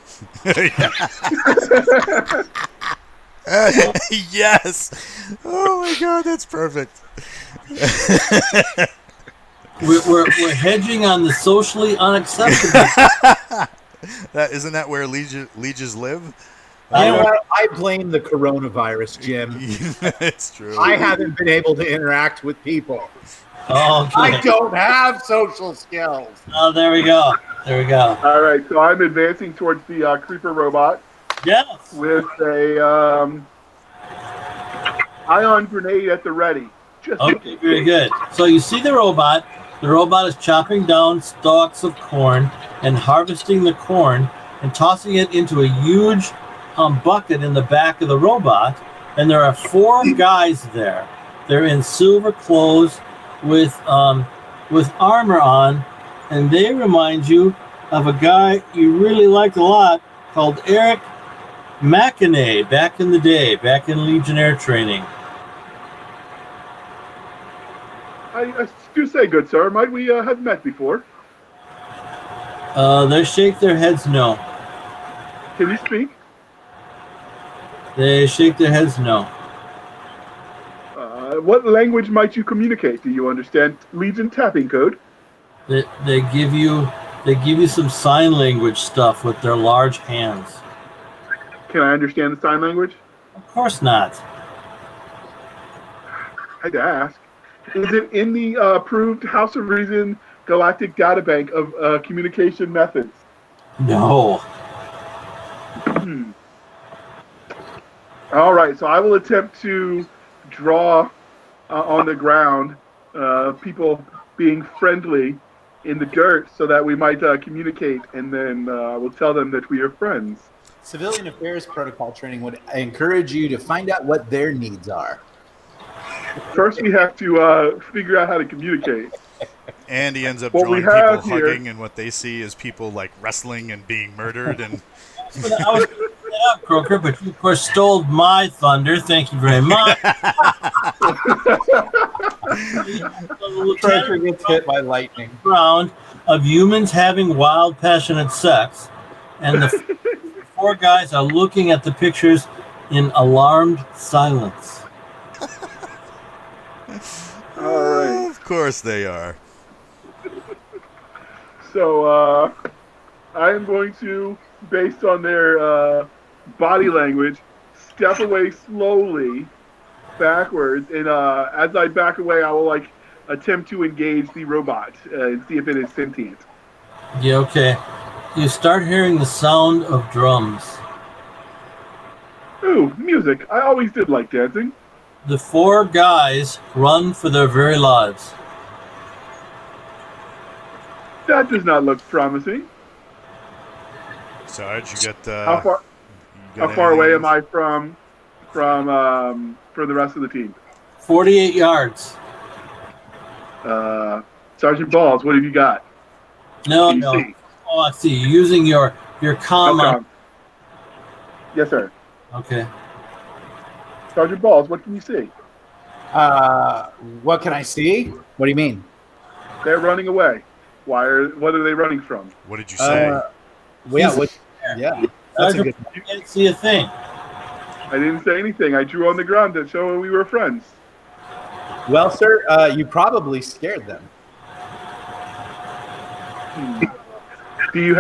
Yes. Oh my God, that's perfect. we're hedging on the socially unacceptable. Isn't that where lieges live? You know what? I blame the coronavirus, Jim. It's true. I haven't been able to interact with people. Okay. I don't have social skills. Oh, there we go. All right, so I'm advancing towards the creeper robot Yes. with a ion grenade at the ready. Okay, very good. So you see the robot. The robot is chopping down stalks of corn and harvesting the corn and tossing it into a huge bucket in the back of the robot. And there are 4 guys there. They're in silver clothes with armor on, and they remind you of a guy you really liked a lot called Eric McInerney back in the day, back in Legionnaire training. I Do say, good sir, might we have met before? They shake their heads no. Can you speak? They shake their heads no. What language might you communicate? Do you understand Legion tapping code? They give you some sign language stuff with their large hands. Can I understand the sign language? Of course not. I had to ask. Is it in the approved House of Reason Galactic Databank of communication methods? No. All right, so I will attempt to draw on the ground people being friendly in the dirt so that we might communicate, and then we'll tell them that we are friends. Civilian Affairs Protocol training would encourage you to find out what their needs are. First, we have to figure out how to communicate. And he ends up What drawing we have people here- hugging, and what they see is people like wrestling and being murdered. And But I was going to set up, Croker, but you, of course, stole my thunder. Thank you very much. Treasure gets hit by lightning. Round of humans having wild, passionate sex, and the four guys are looking at the pictures in alarmed silence. All right. of course they are. So I am going to, based on their body language, step away slowly backwards, and as I back away, I will attempt to engage the robot and see if it is sentient. Yeah, okay. You start hearing the sound of drums. Ooh, music! I always did like dancing. The four guys run for their very lives. That does not look promising. Sarge, you got How far? How far away am I from the rest of the team? 48 yards. Sergeant Balls, what have you got? No, Can you no. see? Oh, I see. You're using your comm. Okay. Yes, sir. Okay. Sergeant Balls, what can you see? What can I see? What do you mean? They're running away. What are they running from? What did you say? Yeah, that's a good. You can't see a thing. I didn't say anything. I drew on the ground to show we were friends. Well, sir, you probably scared them. Do you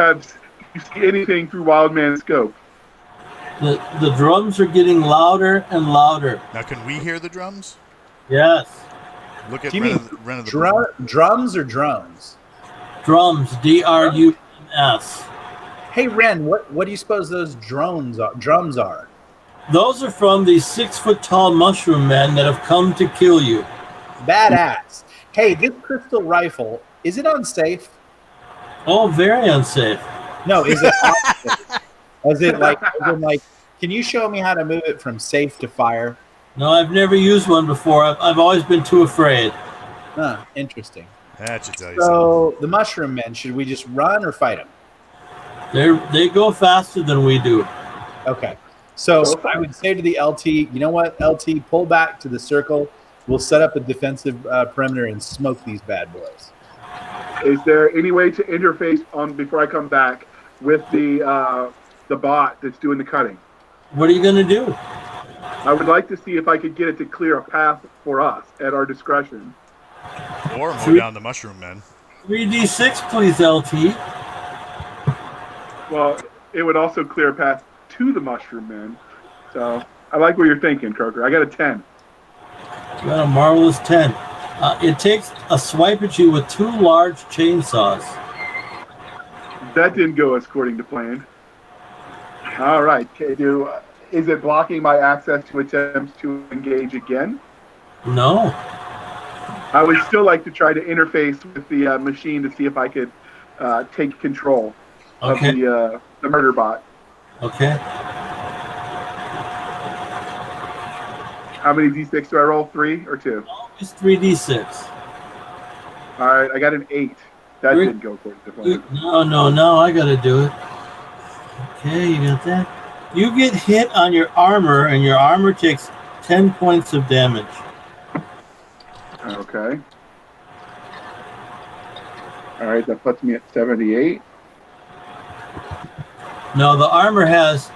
see anything through Wildman's scope? The drums are getting louder and louder. Now, can we hear the drums? Yes. Look at Do you mean Ren of the drums or drones? Drums. DRUMS. Hey, Ren, what do you suppose those drums are? Those are from the 6-foot-tall mushroom men that have come to kill you. Badass. Hey, this crystal rifle, is it unsafe? Oh, very unsafe. No, is it unsafe? Is it like, can you show me how to move it from safe to fire? No, I've never used one before. I've always been too afraid. Huh, interesting. That should tell you something. So, the mushroom men, should we just run or fight them? They go faster than we do. Okay. So I would say to the LT, you know what, LT, pull back to the circle. We'll set up a defensive perimeter and smoke these bad boys. Is there any way to interface before I come back with the bot that's doing the cutting? What are you going to do? I would like to see if I could get it to clear a path for us at our discretion. Or mow down the mushroom men. 3d6, please, LT. Well, it would also clear a path to the mushroom men. So I like what you're thinking, Croker. I got a 10. You got a marvelous 10. It takes a swipe at you with 2 large chainsaws. That didn't go according to plan. All right. Is it blocking my access to attempts to engage again? No. I would still like to try to interface with the machine to see if I could take control of the murder bot. Okay. How many d6 do I roll? 3 or 2? It's 3d6. All right, I got an 8. That didn't go according to plan. No, I gotta do it. Okay, you got that. You get hit on your armor, and your armor takes 10 points of damage. Okay. All right, that puts me at 78. No, the armor has.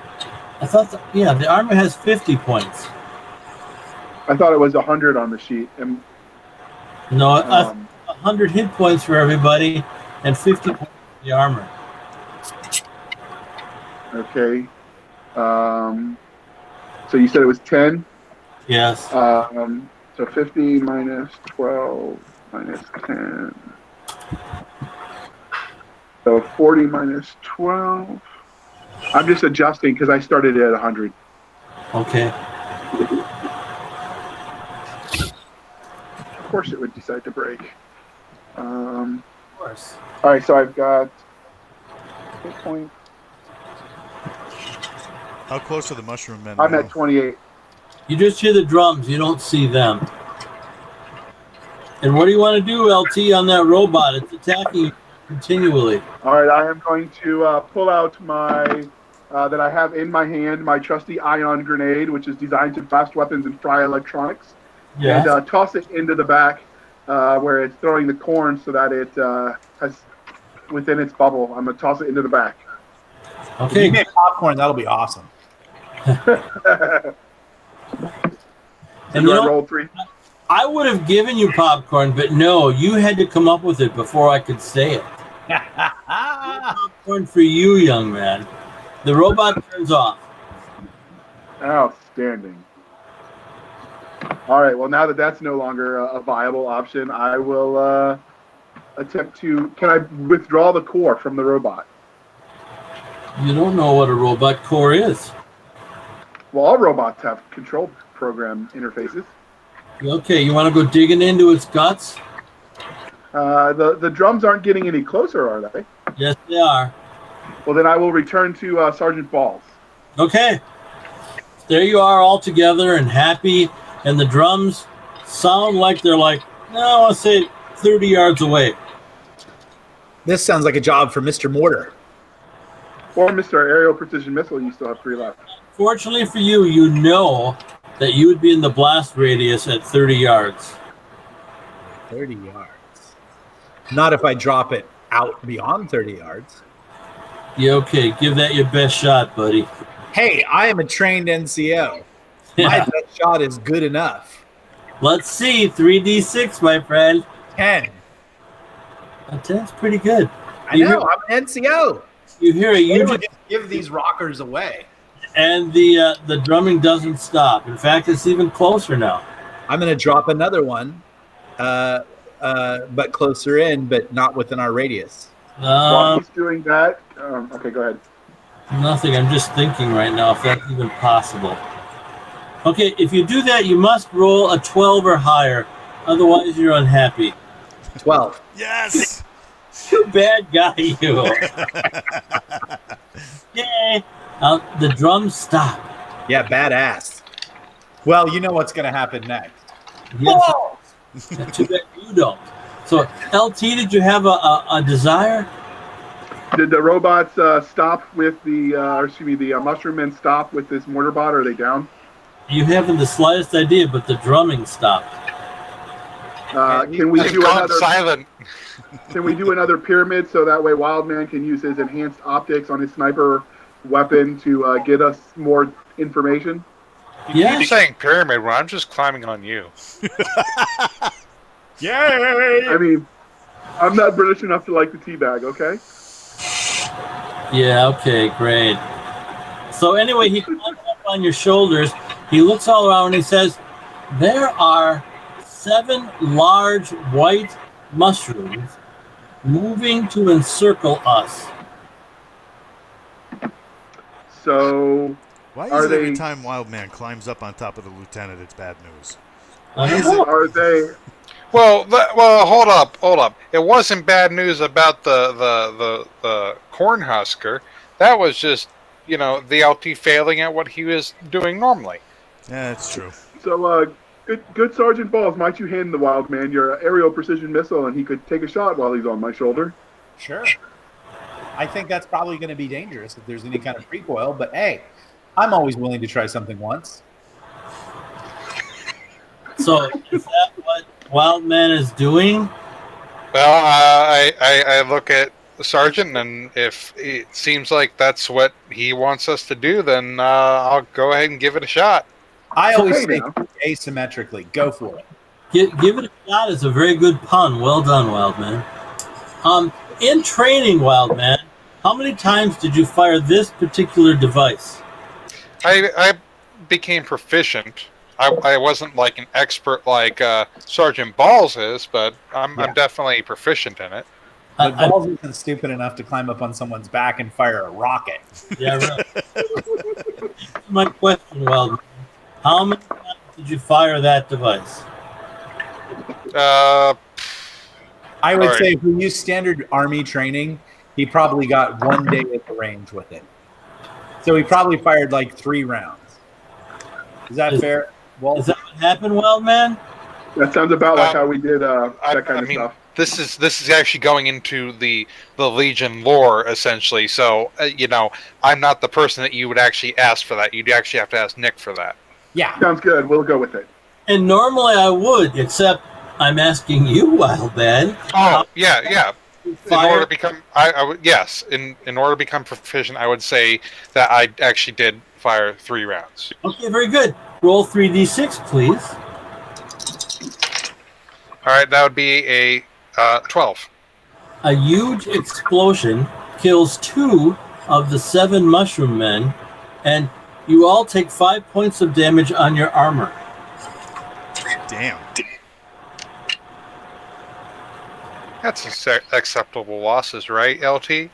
I thought. The armor has 50 points. I thought it was 100 on the sheet. And, No, 100 hit points for everybody, and 50 points for the armor. okay. So you said it was 10? Yes. So 50 minus 12 minus 10. So 40 minus 12. I'm just adjusting because I started at 100. Okay. Of course it would decide to break. Of course. All right, so I've got hit point. How close are the mushroom men? I'm now? at 28. You just hear the drums. You don't see them. And what do you want to do, LT, on that robot? It's attacking you continually. All right, I am going to pull out my that I have in my hand, my trusty ion grenade, which is designed to blast weapons and fry electronics, Yes. and toss it into the back where it's throwing the corn so that it has within its bubble. I'm going to toss it into the back. If you Okay. make popcorn, that'll be awesome. And Do you I know, roll 3? I would have given you popcorn, but no, you had to come up with it before I could say it. Popcorn for you, young man. The robot turns off. Outstanding. All right, well, now that that's no longer a viable option, I will attempt to... Can I withdraw the core from the robot? You don't know what a robot core is. Well, all robots have control program interfaces. Okay, you want to go digging into its guts? The drums aren't getting any closer, are they? Yes, they are. Well, then I will return to Sergeant Balls. Okay. There you are all together and happy, and the drums sound like they're like, no, I'll say 30 yards away. This sounds like a job for Mr. Mortar. Or Mr. Aerial Precision Missile, you still have 3 left. Fortunately for you, you know that you would be in the blast radius at 30 yards. 30 yards. Not if I drop it out beyond 30 yards. Yeah, okay. Give that your best shot, buddy. Hey, I am a trained NCO. My Yeah. best shot is good enough. Let's see. 3d6, my friend. 10. That's pretty good. I know, I'm an NCO. You hear it. You You just just, give these rockers away. and the drumming doesn't stop. In fact, it's even closer now. I'm going to drop another one, but closer in, but not within our radius. While he's doing that, okay, go ahead. Nothing. I'm just thinking right now if that's even possible. Okay, if you do that, you must roll a 12 or higher. Otherwise, you're unhappy. 12. Yes. You bad guy, you. Yay. The drums stop. Yeah, badass. Well, you know what's going to happen next. Yes. Too bad you don't. So, LT, did you have a desire? Did the robots stop with the mushroom men stop with this mortar bot? Or are they down? You haven't the slightest idea, but the drumming stopped. Can we They've do gone another? silent. Can we do another pyramid so that way Wildman can use his enhanced optics on his sniper weapon to get us more information? Yeah. You're saying pyramid when I'm just climbing on you. Yay! I mean, I'm not British enough to like the teabag, okay? Yeah, okay, great. So anyway, he climbs up on your shoulders. He looks all around and he says, there are 7 large white mushrooms moving to encircle us. So, Why Are is it every they- time Wildman climbs up on top of the lieutenant, it's bad news? are they? Well, hold up. It wasn't bad news about the Cornhusker. That was just, the LT failing at what he was doing normally. Yeah, that's true. So, good Sergeant Balls, might you hand the Wildman your aerial precision missile and he could take a shot while he's on my shoulder? Sure. I think that's probably going to be dangerous if there's any kind of recoil, but hey, I'm always willing to try something once. So is that what Wildman is doing? Well, I look at the sergeant, and if it seems like that's what he wants us to do, then I'll go ahead and give it a shot. I always Okay, say now. asymmetrically. Go for it. Give it a shot is a very good pun. Well done, Wildman. In training, Wildman, how many times did you fire this particular device? I became proficient. I wasn't like an expert like Sergeant Balls is, but I'm definitely proficient in it. But Balls isn't stupid enough to climb up on someone's back and fire a rocket. Yeah, right. My question, Wildman. How many times did you fire that device? I would say if we use standard Army training, he probably got 1 day at the range with it. So he probably fired like 3 rounds. Is that fair? Well, Is that what happened, Wildman? That sounds about like how we did that kind of stuff. This is actually going into the Legion lore essentially. So I'm not the person that you would actually ask for that. You'd actually have to ask Nick for that. yeah. Sounds good. We'll go with it. And normally I would, except I'm asking you, Wildman. Oh yeah. In Fire. order to become, I would yes. In order to become proficient, I would say that I actually did fire 3 rounds. Okay, very good. Roll 3d6, please. All right, that would be a 12. A huge explosion kills 2 of the 7 mushroom men, and you all take 5 points of damage on your armor. Damn. That's acceptable losses, right, LT?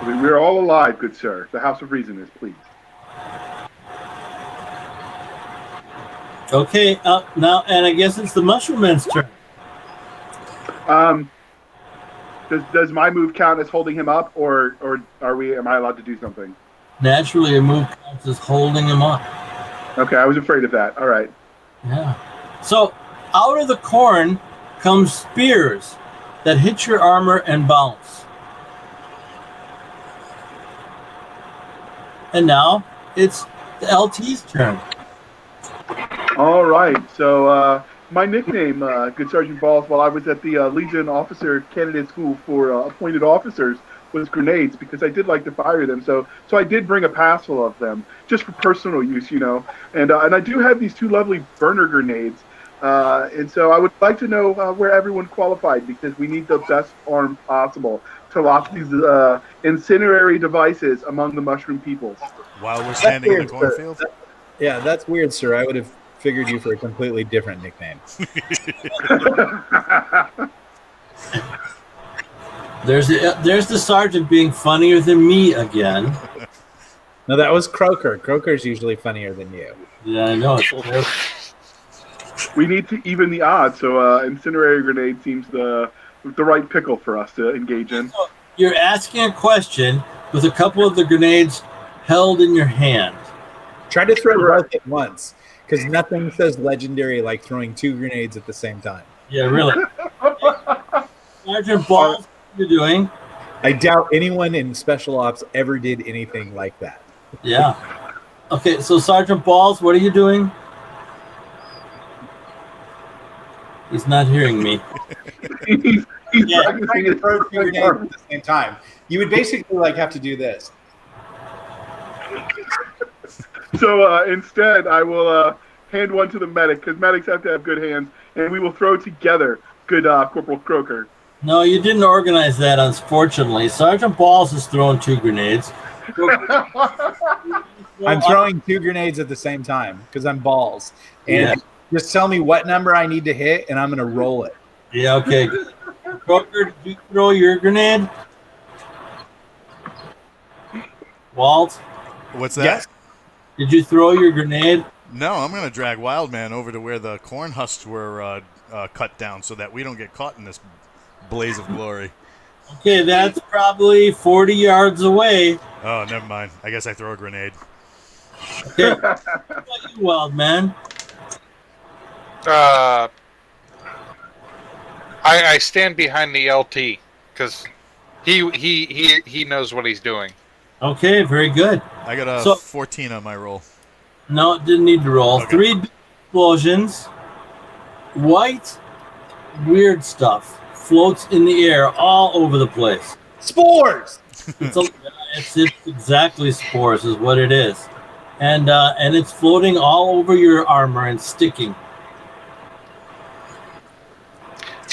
We're all alive, good sir. The House of Reason is pleased. Okay, now, and I guess it's the mushroom men's turn. Does my move count as holding him up, or am I allowed to do something? Naturally, a move counts as holding him up. Okay, I was afraid of that. All right. Yeah. So, out of the corn comes spears that hit your armor and bounce. And now it's the LT's turn. All right. So my nickname, Good Sergeant Balls, while I was at the Legion Officer Candidate School for appointed officers, was grenades, because I did like to fire them. So I did bring a passel of them just for personal use, And I do have these 2 lovely burner grenades. And so I would like to know where everyone qualified, because we need the best arm possible to lock these incendiary devices among the mushroom peoples. While we're standing in the weird, cornfield? Yeah, that's weird, sir. I would have figured you for a completely different nickname. There's the sergeant being funnier than me again. No, that was Croker. Croker's usually funnier than you. Yeah, I know. We need to even the odds, so incendiary grenade seems the right pickle for us to engage in. You're asking a question with a couple of the grenades held in your hand. Try to throw both at once, because nothing says legendary like throwing 2 grenades at the same time. Yeah, really. Sergeant Balls, what are you doing? I doubt anyone in Special Ops ever did anything like that. Yeah. Okay, so Sergeant Balls, what are you doing? He's not hearing me. He's Yeah. practicing his Throw 2 grenades at the same time. You would basically have to do this. So instead, I will hand one to the medic, because medics have to have good hands, and we will throw together good Corporal Croker. No, you didn't organize that, unfortunately. Sergeant Balls is throwing 2 grenades. I'm throwing 2 grenades at the same time because I'm balls. And just tell me what number I need to hit, and I'm going to roll it. Yeah, okay. Croker, did you throw your grenade? Walt, What's that? Yes. did you throw your grenade? No, I'm going to drag Wildman over to where the corn husks were cut down so that we don't get caught in this blaze of glory. Okay, that's probably 40 yards away. Oh, never mind. I guess I throw a grenade. Okay. What about you, Wild Man? I stand behind the LT because he knows what he's doing. Okay, very good. I got a So- 14 on my roll. No, didn't need to roll. Okay. 3 big explosions. White weird stuff floats in the air all over the place. Spores. It's exactly spores is what it is, and it's floating all over your armor and sticking.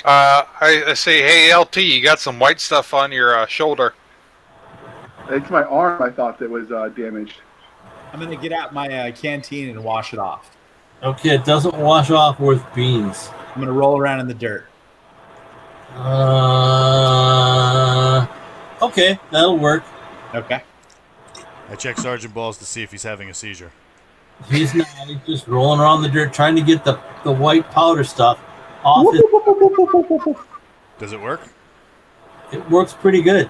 I say, hey, LT, you got some white stuff on your shoulder. It's my arm, I thought, that was damaged. I'm gonna get out my canteen and wash it off. Okay, it doesn't wash off worth beans. I'm gonna roll around in the dirt. Okay, that'll work. Okay. I check Sergeant Balls to see if he's having a seizure. He's not. He's just rolling around the dirt trying to get the white powder stuff off. Does it work? It works pretty good.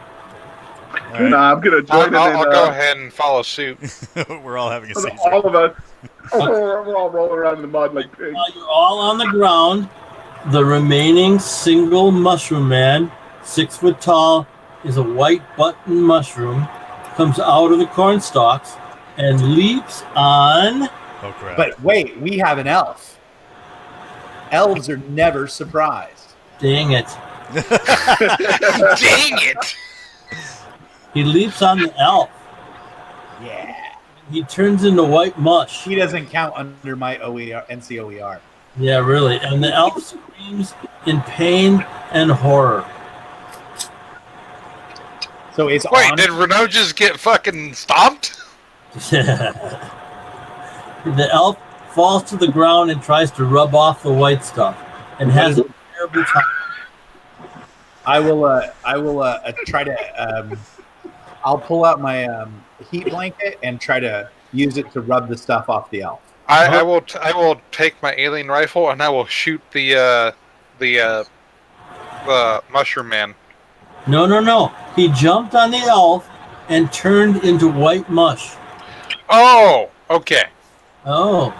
All right. Nah, I'm gonna join I'll go ahead and follow suit. We're all having a seizure. All of us. We're all rolling around in the mud like pigs. While you're all on the ground, the remaining single mushroom man, 6 foot tall, is a white button mushroom, comes out of the corn stalks and leaps on. Oh crap! But wait, we have an elf. Elves are never surprised. Dang it. Dang it! He leaps on the elf. Yeah. He turns into white mush. He doesn't count under my NCOER. Yeah, really. And the elf screams in pain and horror. So it's Wait, on. did Renault just get fucking stomped? The elf falls to the ground and tries to rub off the white stuff and has a terrible time. I will try to. I'll pull out my heat blanket and try to use it to rub the stuff off the elf. I will take my alien rifle and I will shoot the mushroom man. No. He jumped on the elf and turned into white mush. Oh, okay. Oh.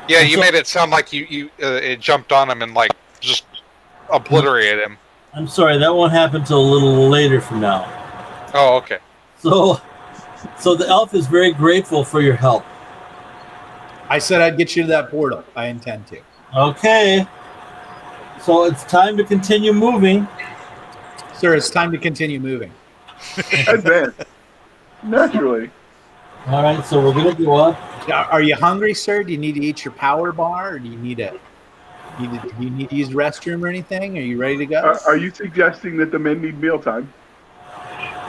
Yeah, you made it sound like it jumped on him and like just obliterated him. I'm sorry, that won't happen till a little later from now. Oh, okay. So the elf is very grateful for your help. I said I'd get you to that portal. I intend to. Okay. So it's time to continue moving. Sir, it's time to continue moving. Advance. Naturally. All right, so we're going to go up. Are you hungry, sir? Do you need to eat your power bar, or do you need to use the restroom or anything? Are you ready to go? Are you suggesting that the men need mealtime?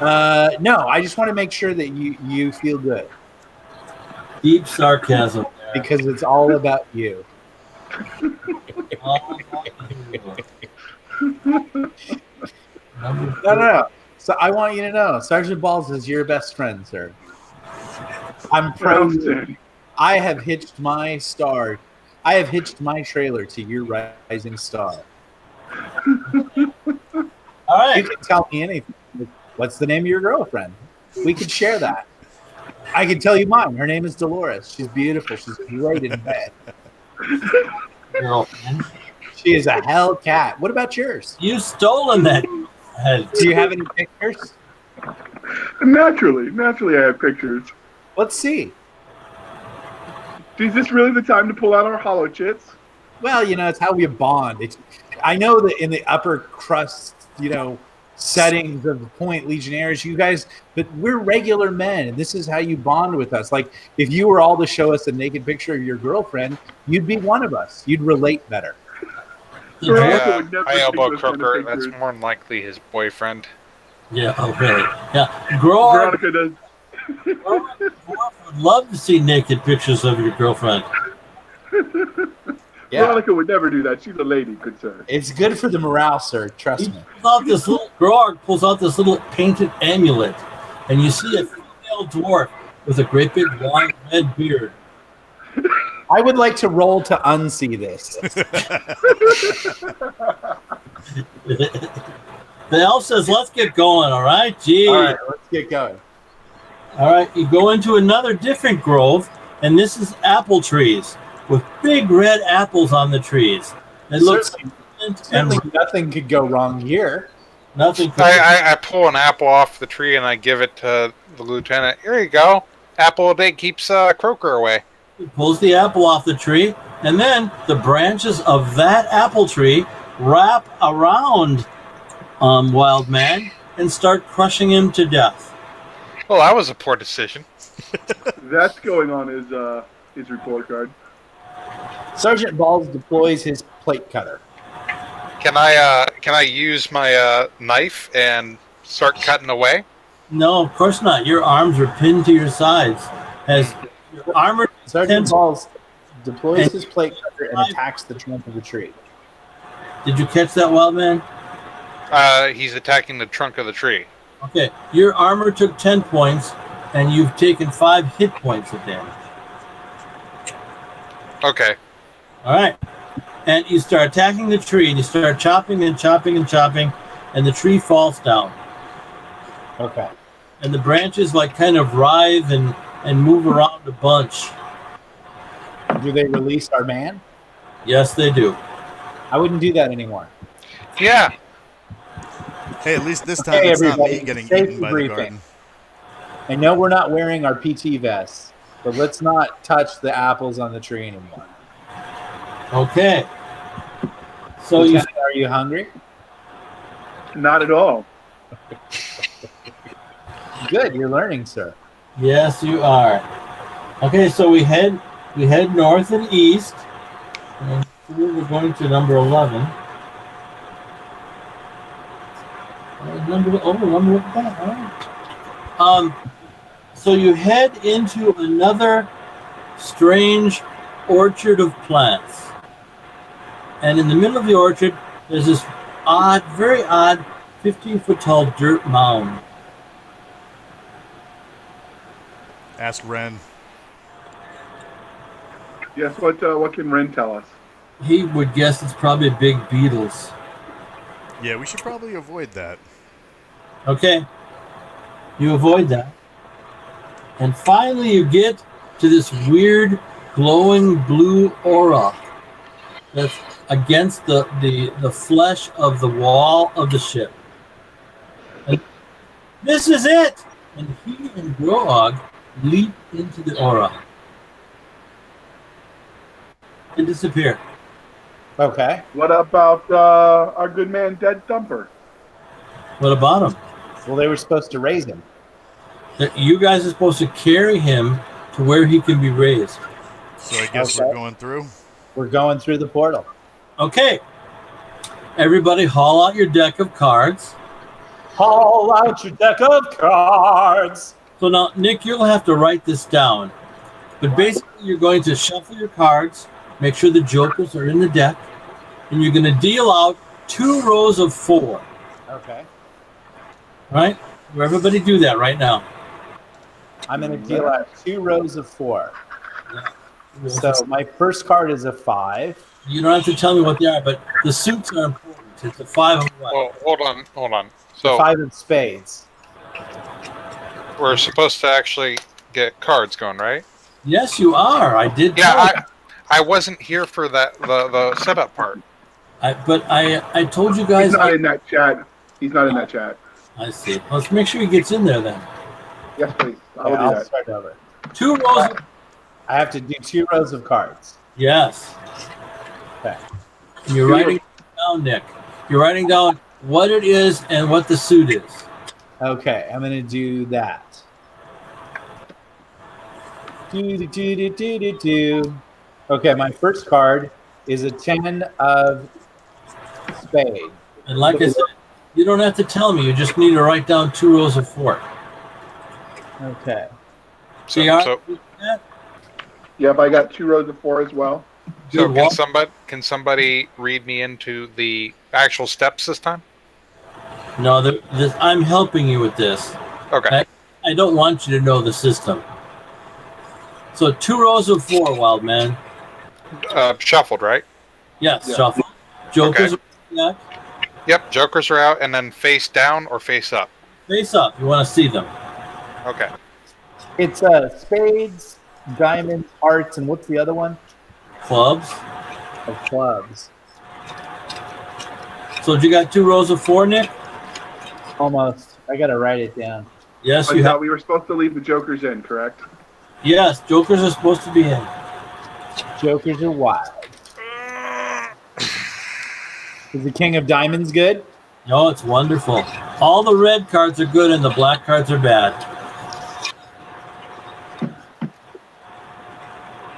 No, I just want to make sure that you feel good Deep sarcasm there. because it's all about you. All about you. No. So I want you to know, Sergeant Balls is your best friend, sir. I'm proud. I have hitched my star. I have hitched my trailer to your rising star. All right. You can tell me anything. What's the name of your girlfriend? We could share that. I can tell you mine. Her name is Dolores. She's beautiful. She's great in bed. Girlfriend. She is a hell cat. What about yours? You've stolen that. Do you have any pictures? Naturally, I have pictures. Let's see. Is this really the time to pull out our hollow chits? Well, it's how we bond. I know that in the upper crust, settings of the Point Legionnaires, you guys, but we're regular men, and this is how you bond with us. Like, if you were all to show us a naked picture of your girlfriend, you'd be one of us. You'd relate better. I elbow Croker. That's more than likely his boyfriend. Yeah, okay. Yeah. Veronica does. Grog would love to see naked pictures of your girlfriend. Yeah. Veronica would never do that. She's a lady, good sir. It's good for the morale, sir. Trust me. Grog pulls out this little painted amulet, and you see a female dwarf with a great big long red beard. I would like to roll to unsee this. The elf says, let's get going, all right? Gee. All right, let's get going. All right, you go into another different grove, and this is apple trees with big red apples on the trees. It looks Certainly nothing could go wrong here. nothing. I pull an apple off the tree and I give it to the lieutenant. Here you go. Apple a day keeps Croker away. He pulls the apple off the tree, and then the branches of that apple tree wrap around Wild Man and start crushing him to death. Well, that was a poor decision. That's going on his report card. Sergeant Balls deploys his plate cutter. Can I use my knife and start cutting away? No, of course not. Your arms are pinned to your sides. As your armor Sergeant Balls deploys and- his plate cutter and attacks the trunk of the tree. Did you catch that, Wild Man? He's attacking the trunk of the tree. Okay. Your armor took 10 points, and you've taken 5 hit points of damage. Okay. All right. And you start attacking the tree, and you start chopping and chopping and chopping, and the tree falls down. Okay. And the branches like kind of writhe and move around a bunch. Do they release our man? Yes, they do. I wouldn't do that anymore. Yeah. Hey, at least this time Okay, it's not everybody, me getting safety eaten by the briefing. garden. I know we're not wearing our PT vests, but let's not touch the apples on the tree anymore. Okay. So Lieutenant, are you hungry? Not at all. Good, you're learning, sir. yes, you are. Okay, so we head north and east. And we're going to number 11. Number look at that. All right. So you head into another strange orchard of plants. And in the middle of the orchard, there's this very odd 15-foot tall dirt mound. Ask Ren. Yes, what can Ren tell us? He would guess it's probably big beetles. Yeah, we should probably avoid that. Okay. You avoid that. And finally you get to this weird glowing blue aura that's against the flesh of the wall of the ship. And this is it! And he and Grog leap into the aura and disappear. Okay. What about our good man Dead Thumper? What about him? Well, they were supposed to raise him. That you guys are supposed to carry him to where he can be raised. So I guess Okay. we're going through. We're going through the portal. Okay. Everybody haul out your deck of cards. Haul out your deck of cards. So now, Nick, you'll have to write this down. But basically, you're going to shuffle your cards, make sure the jokers are in the deck, and you're going to deal out 2 rows of 4. Okay. Right? Everybody do that right now. I'm going to deal out 2 rows of 4. So my first card is a 5. You don't have to tell me what they are, but the suits are important. It's a 5 of what? Well, hold on. The So 5 of spades. we're supposed to actually get cards going, right? Yes, you are. I did. tell you. Yeah, I wasn't here for that the setup part. But I told you guys. He's not in that chat. He's not in that chat. I see. Let's make sure he gets in there then. Yes, please. I will Yeah, do I'll that. start over. 2 rows. I have to do 2 rows of cards. Yes. Okay. And you're writing down, Nick. You're writing down what it is and what the suit is. Okay, I'm going to do that. Do. Okay, my first card is a 10 of spade. And like I said, you don't have to tell me. You just need to write down 2 rows of 4. Okay. So, See, so, Yep, I got 2 rows of 4 as well. so Good. can somebody read me into the actual steps this time? No, I'm helping you with this. Okay. I don't want you to know the system. So 2 rows of 4, Wild Man. Shuffled, right? Yes, Yeah. shuffle. Jokers. Okay. Yep. Jokers are out, and then face down or face up. Face up. You want to see them. Okay. It's spades, diamonds, hearts, and what's the other one? Clubs. Of clubs. So you got 2 rows of 4, Nick? Almost. I got to write it down. Yes, But you have. we were supposed to leave the jokers in, correct? Yes, jokers are supposed to be in. Jokers are wild. Is the King of Diamonds good? No, it's wonderful. All the red cards are good and the black cards are bad.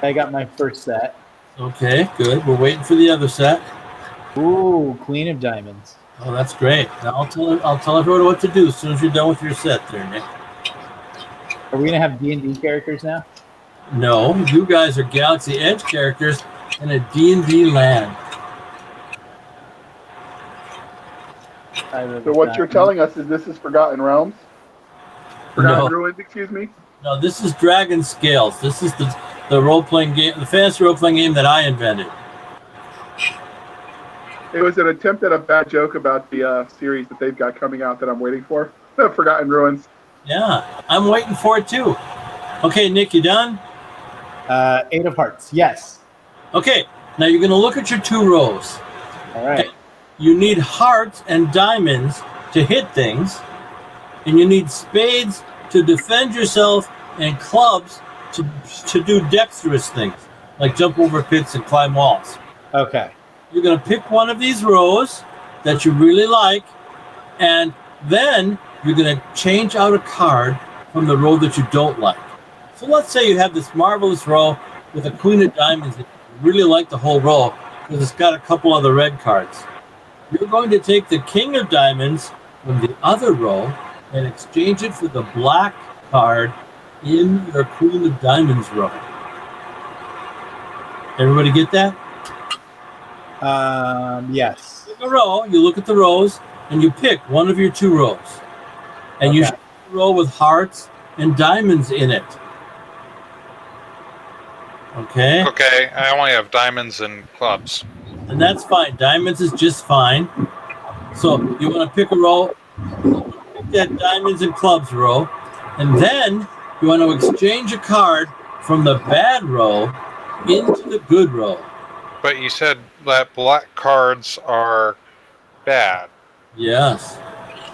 I got my first set. Okay, good. We're waiting for the other set. Ooh, Queen of Diamonds. Oh, that's great. Now I'll tell everyone what to do as soon as you're done with your set there, Nick. Are we gonna have D&D characters now? No, you guys are Galaxy Edge characters in a D&D land. So what you're telling us is this is Forgotten Realms? Forgotten No. Ruins, excuse me? No, this is Dragon Scales. This is the role-playing game, the fantasy role-playing game that I invented. It was an attempt at a bad joke about the series that they've got coming out that I'm waiting for. Forgotten Ruins. Yeah, I'm waiting for it too. Okay, Nick, you done? 8 of Hearts. Yes. Okay, now you're going to look at your 2 rows. All right. You need hearts and diamonds to hit things, and you need spades to defend yourself and clubs to do dexterous things, like jump over pits and climb walls. Okay. You're going to pick one of these rows that you really like, and then you're going to change out a card from the row that you don't like. So let's say you have this marvelous row with a Queen of Diamonds that you really like the whole row because it's got a couple of the red cards. You're going to take the King of Diamonds from the other row and exchange it for the black card in your Queen of Diamonds row. Everybody get that? Yes. In a row, you look at the rows and you pick one of your 2 rows. And you should pick a row with hearts and diamonds in it. Okay? Okay, I only have diamonds and clubs. And that's fine. Diamonds is just fine. So you want to pick a row, pick that diamonds and clubs row, and then you want to exchange a card from the bad row into the good row. But you said that black cards are bad. Yes.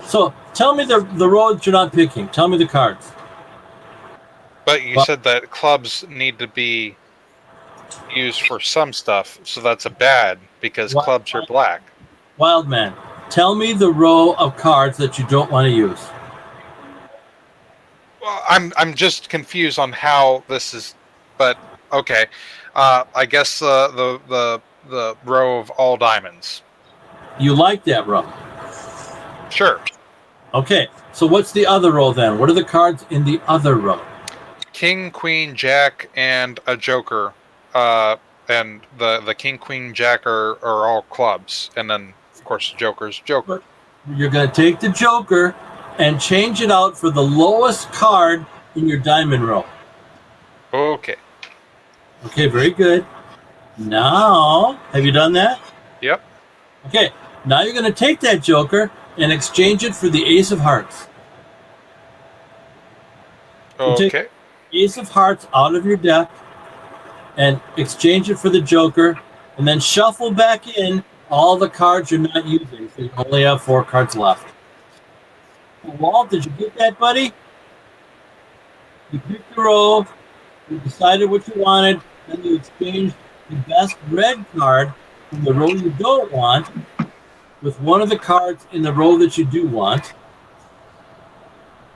So tell me the row that you're not picking. Tell me the cards. But you said that clubs need to be used for some stuff, so that's a bad because clubs are black. Wildman, tell me the row of cards that you don't want to use. Well, I'm just confused on how this is, but okay. I guess the row of all diamonds. You like that row? Sure. Okay, so what's the other row then? What are the cards in the other row? King, Queen, Jack, and a Joker. And the King, Queen, Jack are all clubs. And then, of course, Joker's Joker. You're going to take the Joker and change it out for the lowest card in your diamond row. Okay. Okay, very good. Now, have you done that? Yep. Okay, now you're going to take that Joker and exchange it for the Ace of Hearts. Okay. Take Ace of Hearts out of your deck and exchange it for the Joker, and then shuffle back in all the cards you're not using, so you only have 4 cards left. Walt, did you get that, buddy? You picked the row, you decided what you wanted, then you exchanged the best red card from the row you don't want with one of the cards in the row that you do want,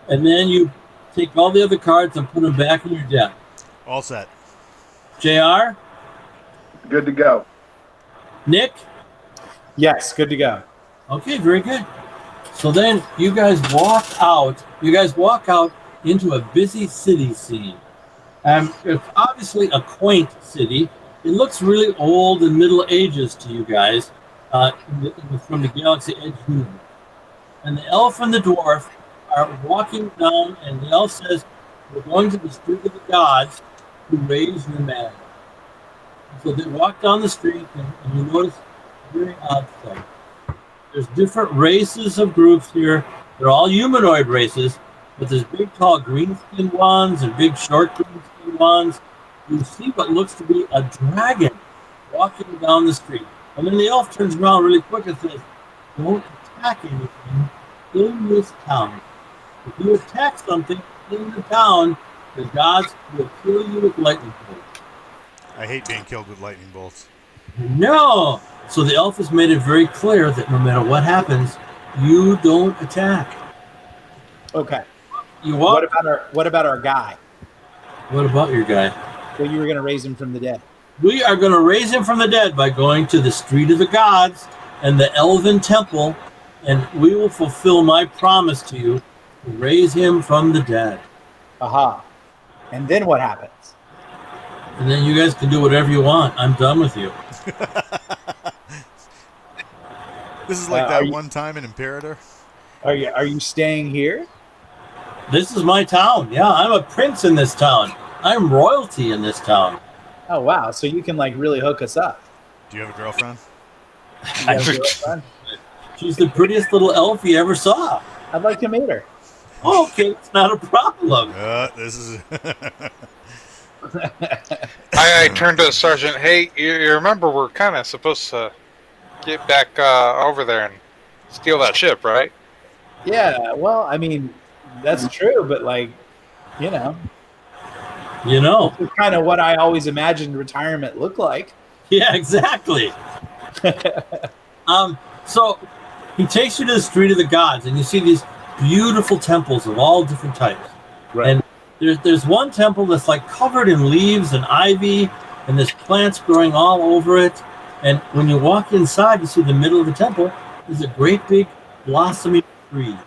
and then you take all the other cards and put them back in your deck. All set. JR? Good to go. Nick? Yes, good to go. Okay, very good. So then you guys walk out into a busy city scene. It's obviously a quaint city. It looks really old and Middle Ages to you guys from the Galaxy Edge universe. And the elf and the dwarf are walking down, and the elf says, "We're going to the street of the gods to raise your man." So they walk down the street, and you notice a very odd thing. There's different races of groups here. They're all humanoid races, but there's big, tall, green-skinned ones and big, short, green-skinned ones. You see what looks to be a dragon walking down the street. And then the elf turns around really quick and says, "Don't attack anything in this town. If you attack something in the town, the gods will kill you with lightning bolts." I hate being killed with lightning bolts. No, So the elf has made it very clear that no matter what happens, you don't attack. Okay. You walk. What about our guy? What about your guy? Well, you were going to raise him from the dead. We are going to raise him from the dead by going to the Street of the Gods and the Elven Temple, and we will fulfill my promise to you to raise him from the dead. Aha. And then what happens? And then you guys can do whatever you want. I'm done with you. This is like that one time in Imperator. Are you staying here? This is my town. Yeah, I'm a prince in this town. I'm royalty in this town. Oh, wow. So you can, like, really hook us up. Do you have a girlfriend? You have a girlfriend? She's the prettiest little elf you ever saw. I'd like to meet her. Oh, okay, it's not a problem. This is... I turned to the sergeant. Hey, you remember we're kind of supposed to get back over there and steal that ship, right? Yeah, well, I mean, that's true, but, like, you know. It's kind of what I always imagined retirement looked like. Yeah, exactly. So he takes you to the Street of the Gods, and you see these beautiful temples of all different types. Right. And there's one temple that's like covered in leaves and ivy, and there's plants growing all over it. And when you walk inside, you see the middle of the temple is a great big blossoming tree.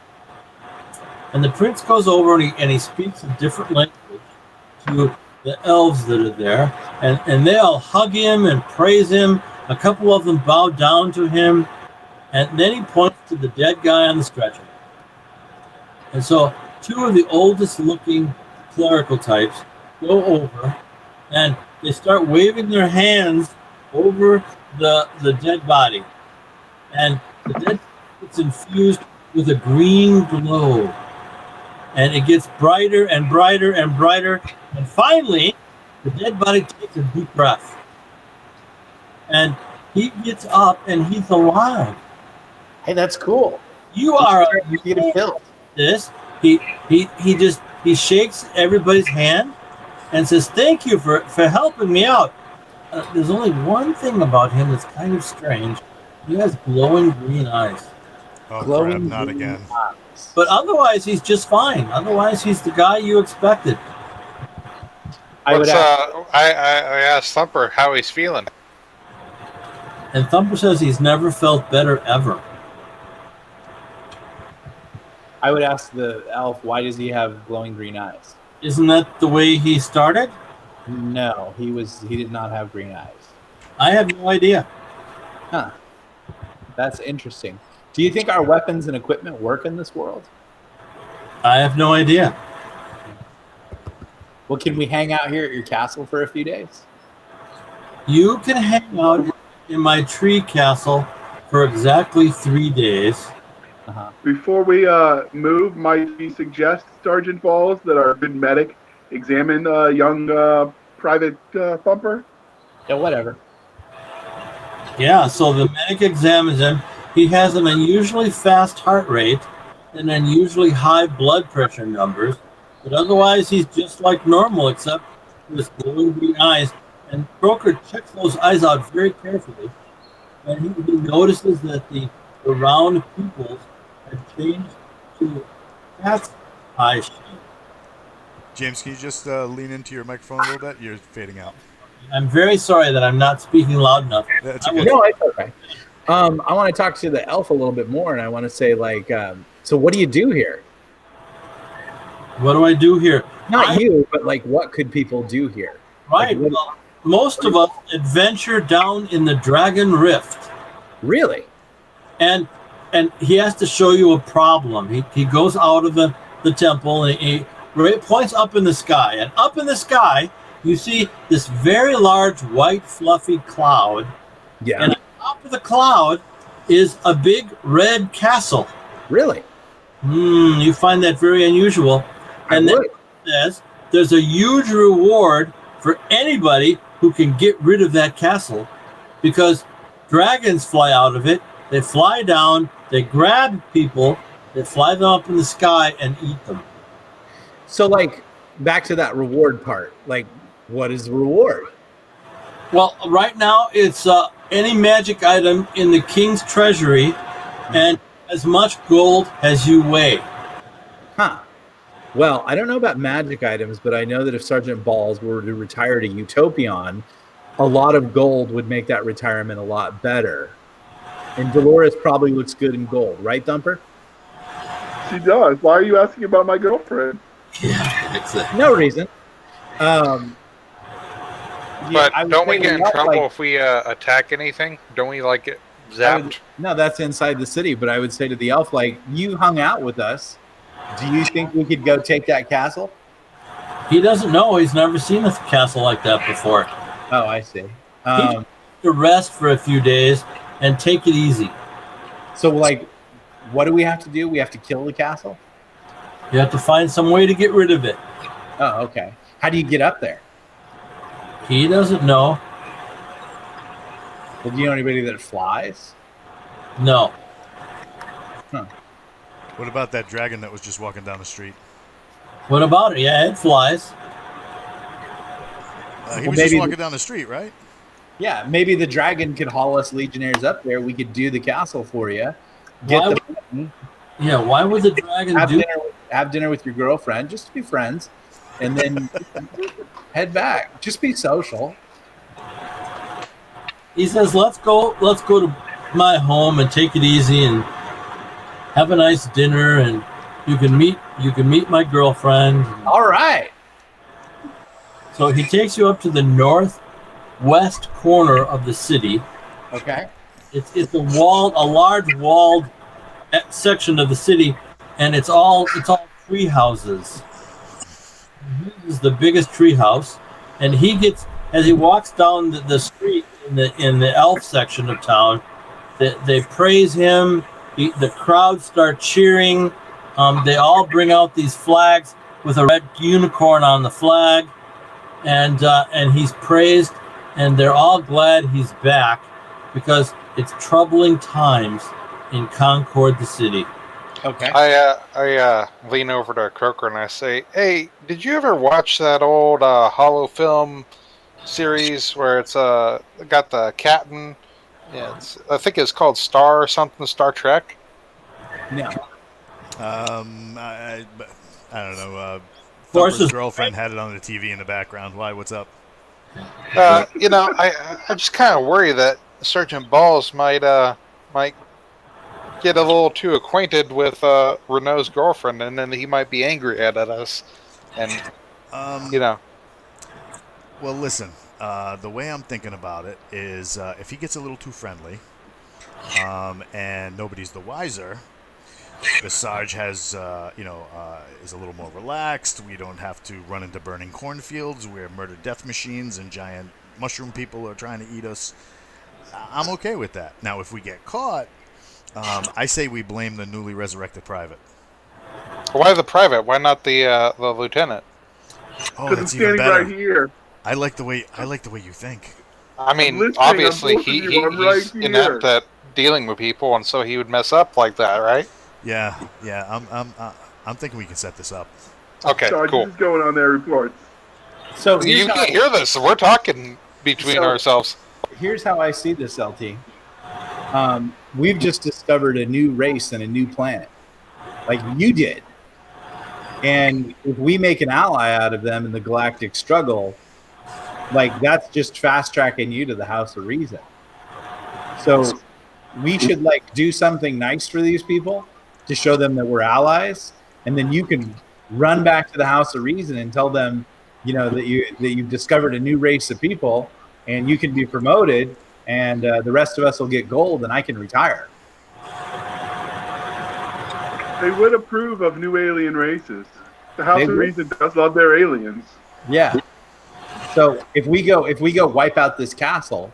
And the prince goes over and he speaks a different language to the elves that are there, and they all hug him and praise him. A couple of them bow down to him, and then he points to the dead guy on the stretcher. And so two of the oldest looking clerical types go over, and they start waving their hands over the dead body. And the dead gets infused with a green glow. And it gets brighter and brighter and brighter. And finally, the dead body takes a deep breath. And he gets up and he's alive. Hey, that's cool. You are You get a pill. this. He shakes everybody's hand and says, "Thank you for helping me out." There's only one thing about him that's kind of strange. He has glowing green eyes. Oh, Glowing crap, not green again. eyes. But otherwise, he's just fine. Otherwise, he's the guy you expected. I asked Thumper how he's feeling. And Thumper says he's never felt better ever. I would ask the elf, why does he have glowing green eyes? Isn't that the way he started? No, he did not have green eyes. I have no idea. Huh. That's interesting. Do you think our weapons and equipment work in this world? I have no idea. Well, can we hang out here at your castle for a few days? You can hang out in my tree castle for exactly 3 days. Uh-huh. Before we move, might we suggest, Sergeant Balls, that our good medic examine young Private Thumper? Yeah, whatever. Yeah, so the medic examines him. He has an unusually fast heart rate and unusually high blood pressure numbers, but otherwise he's just like normal, except with glowing green eyes. And Croker checks those eyes out very carefully, and he notices that the round pupils have changed to cat's eye shape. James, can you just lean into your microphone a little bit? You're fading out. I'm very sorry that I'm not speaking loud enough. That's okay. No, it's okay. I want to talk to the elf a little bit more, and I want to say, like, so what do you do here? What do I do here? Not you, but, like, what could people do here? Right. Like, Well, most of us adventure down in the Dragon Rift. really? And he has to show you a problem. He goes out of the temple and he points up in the sky. And up in the sky, you see this very large white fluffy cloud. Yeah. And on top of the cloud is a big red castle. Really? You find that very unusual. And then it says there's a huge reward for anybody who can get rid of that castle, because dragons fly out of it. They fly down, they grab people, they fly them up in the sky and eat them. So, like, back to that reward part. Like, what is the reward? Well, right now it's any magic item in the king's treasury, and as much gold as you weigh. Huh. Well, I don't know about magic items, but I know that if Sergeant Balls were to retire to Utopion, a lot of gold would make that retirement a lot better. And Dolores probably looks good in gold, right, Thumper? She does. Why are you asking about my girlfriend? Yeah, exactly. No reason. But I would don't we say get in not trouble like- if we attack anything? Don't we like get zapped? No, that's inside the city. But I would say to the elf, like, you hung out with us. Do you think we could go take that castle? He doesn't know. He's never seen a castle like that before. Oh, I see. He just to rest for a few days and take it easy. So, like, what do we have to do? We have to kill the castle? You have to find some way to get rid of it. Oh, okay. How do you get up there? He doesn't know. Well, do you know anybody that flies? No. What about that dragon that was just walking down the street? What about it? Yeah, it flies. He was just walking down the street, right? Yeah, maybe the dragon could haul us legionnaires up there. We could do the castle for you. Why would the dragon have dinner with your girlfriend, just to be friends, and then head back. Just be social. He says, let's go to my home and take it easy and have a nice dinner, and you can meet my girlfriend. All right. So he takes you up to the northwest corner of the city. Okay. It's a large walled section of the city, and it's all tree houses. This is the biggest tree house, and as he walks down the street in the elf section of town, they praise him. The crowd start cheering. They all bring out these flags with a red unicorn on the flag, and he's praised, and they're all glad he's back because it's troubling times in Concord, the city. Okay. I lean over to Croker and I say, "Hey, did you ever watch that old Hollow film series where it's got the captain? Yeah, I think it's called Star Trek." No. I don't know. Thumper's Thumper's girlfriend had it on the TV in the background. Why? What's up? I just kind of worry that Sergeant Balls might get a little too acquainted with Renault's girlfriend, and then he might be angry at us. And Well, listen. The way I'm thinking about it is, if he gets a little too friendly, and nobody's the wiser, the Sarge has, is a little more relaxed. We don't have to run into burning cornfields where murder death machines and giant mushroom people are trying to eat us. I'm okay with that. Now, if we get caught, I say we blame the newly resurrected private. Why the private? Why not the lieutenant? Oh, Because I'm that's even standing better. right here. I like the way you think. I mean, listening, obviously I'm both of you, I'm he's right inept here. at dealing with people, and so he would mess up like that, right? Yeah. I'm thinking we can set this up. Okay, Sarge, cool. this is going on their reports. So You can't hear this. We're talking between ourselves. here's how I see this, LT. We've just discovered a new race and a new planet, like you did. And if we make an ally out of them in the galactic struggle, like that's just fast tracking you to the House of Reason. So we should like do something nice for these people to show them that we're allies, and then you can run back to the House of Reason and tell them, that you've discovered a new race of people, and you can be promoted, and the rest of us will get gold, and I can retire. They would approve of new alien races. The House They of would? Reason does love their aliens. Yeah. So if we go wipe out this castle,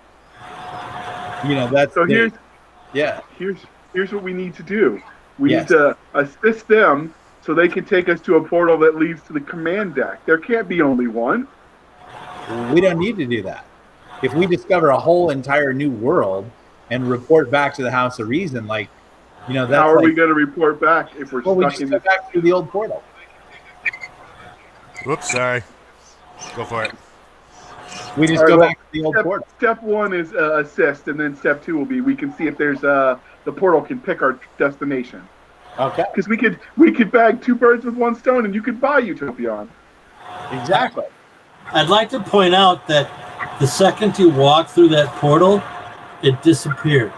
that's So the- here's yeah. here's what we need to do. We Yes. need to assist them so they can take us to a portal that leads to the command deck. There can't be only one. We don't need to do that. If we discover a whole entire new world and report back to the House of Reason, that's How are we going to report back if we're Well, we stuck just in go this? back through the old portal. Whoops, sorry. Go for it. We just All right, go well, back to the old portal. Step 1 is assist, and then step 2 will be we can see if there's the portal can pick our destination. Okay. Because we could bag 2 birds with 1 stone, and you could buy Utopion. Exactly. I'd like to point out that the second you walk through that portal, it disappeared.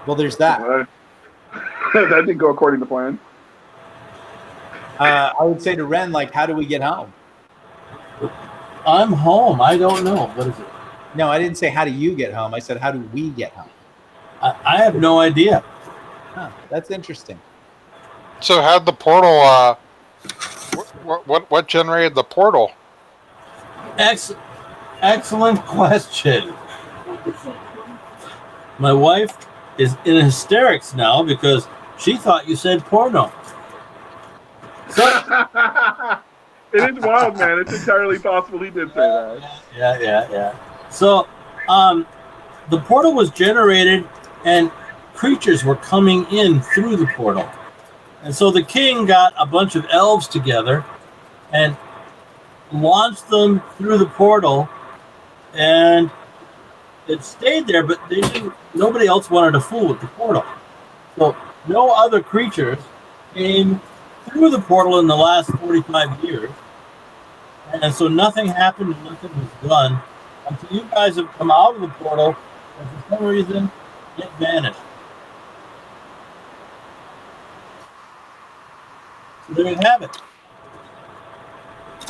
Well, there's that. That didn't go according to plan. I would say to Ren, like, how do we get home? I'm home. I don't know. What is it? No, I didn't say how do you get home. I said how do we get home? I have no idea. Huh, that's interesting. So how'd the portal? What generated the portal? Excellent question. My wife is in hysterics now because she thought you said porno. It is wild, man. It's entirely possible he did say that. Yeah. So, the portal was generated, and creatures were coming in through the portal. And so the king got a bunch of elves together and launched them through the portal, and it stayed there, but nobody else wanted to fool with the portal. So no other creatures came through the portal in the last 45 years. And so nothing happened and nothing was done until you guys have come out of the portal, and for some reason it vanished. So there you have it.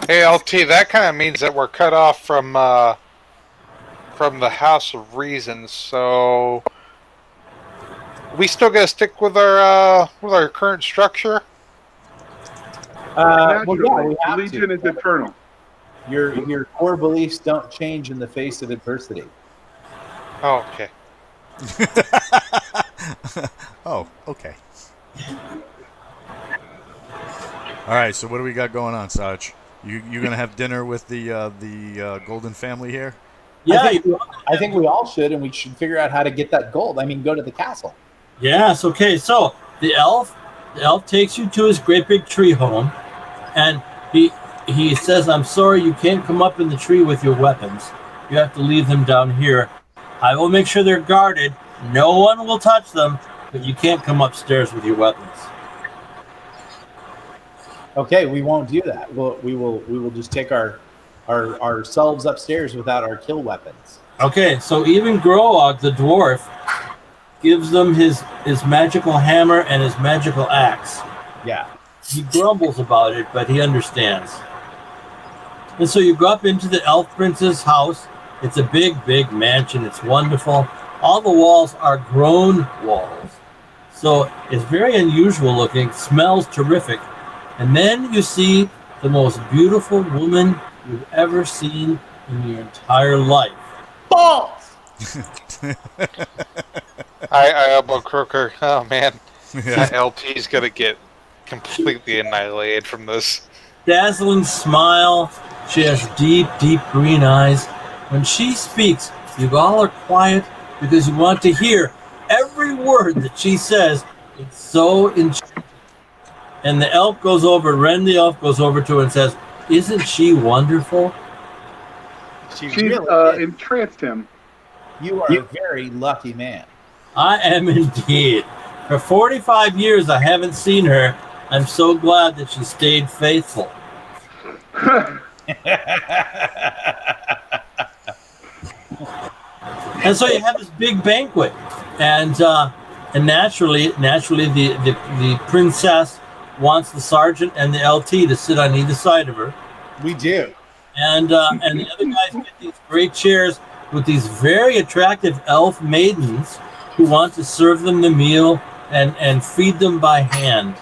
Hey, LT, that kind of means that we're cut off from the House of Reason. So we still got to stick with our current structure. Well, yeah, we have Legion to. is eternal. Your core beliefs don't change in the face of adversity. Oh, okay. Oh, okay. All right, so what do we got going on, Sarge? You gonna have dinner with the Golden family here? Yeah, I think we all should, and we should figure out how to get that gold. I mean, go to the castle. Yes, okay. So the elf takes you to his great big tree home, and he says, "I'm sorry, you can't come up in the tree with your weapons. You have to leave them down here. I will make sure they're guarded. No one will touch them, but you can't come upstairs with your weapons." Okay, we won't do that. We will just take ourselves upstairs without our kill weapons. Okay, so even Groag, the dwarf, gives them his magical hammer and his magical axe. Yeah. He grumbles about it, but he understands. And so you go up into the elf prince's house. It's a big, big mansion. It's wonderful. All the walls are grown walls. So it's very unusual looking, smells terrific. And then you see the most beautiful woman you've ever seen in your entire life. Balls! I elbow Crooker. Oh man, that LT's gonna get completely annihilated from this. Dazzling smile. She has deep, deep green eyes. When she speaks, you all are quiet because you want to hear every word that she says. It's so enchanting. And the elf goes over, Ren the elf goes over to her and says, "Isn't she wonderful?" She She really is. entranced him. You are a very lucky man. I am indeed. For 45 years, I haven't seen her. I'm so glad that she stayed faithful. And so you have this big banquet, and naturally the princess wants the sergeant and the LT to sit on either side of her, We do. and the other guys get these great chairs with these very attractive elf maidens who want to serve them the meal and feed them by hand.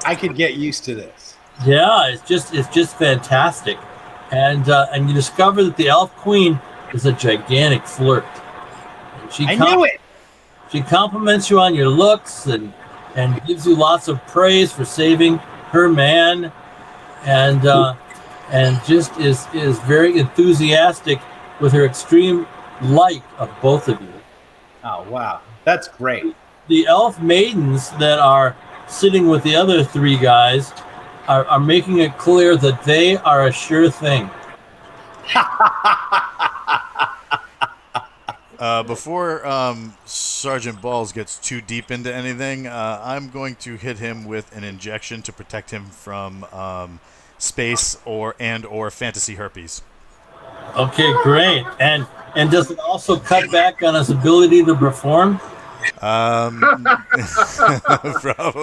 I could get used to this. Yeah, it's just fantastic, and you discover that the elf queen is a gigantic flirt. And I knew it. She compliments you on your looks and gives you lots of praise for saving her man, and just is very enthusiastic with her extreme like of both of you. Oh, wow. That's great. The elf maidens that are sitting with the other 3 guys are making it clear that they are a sure thing. Before Sergeant Balls gets too deep into anything, I'm going to hit him with an injection to protect him from space or fantasy herpes. Okay, great. And does it also cut back on his ability to perform? Probably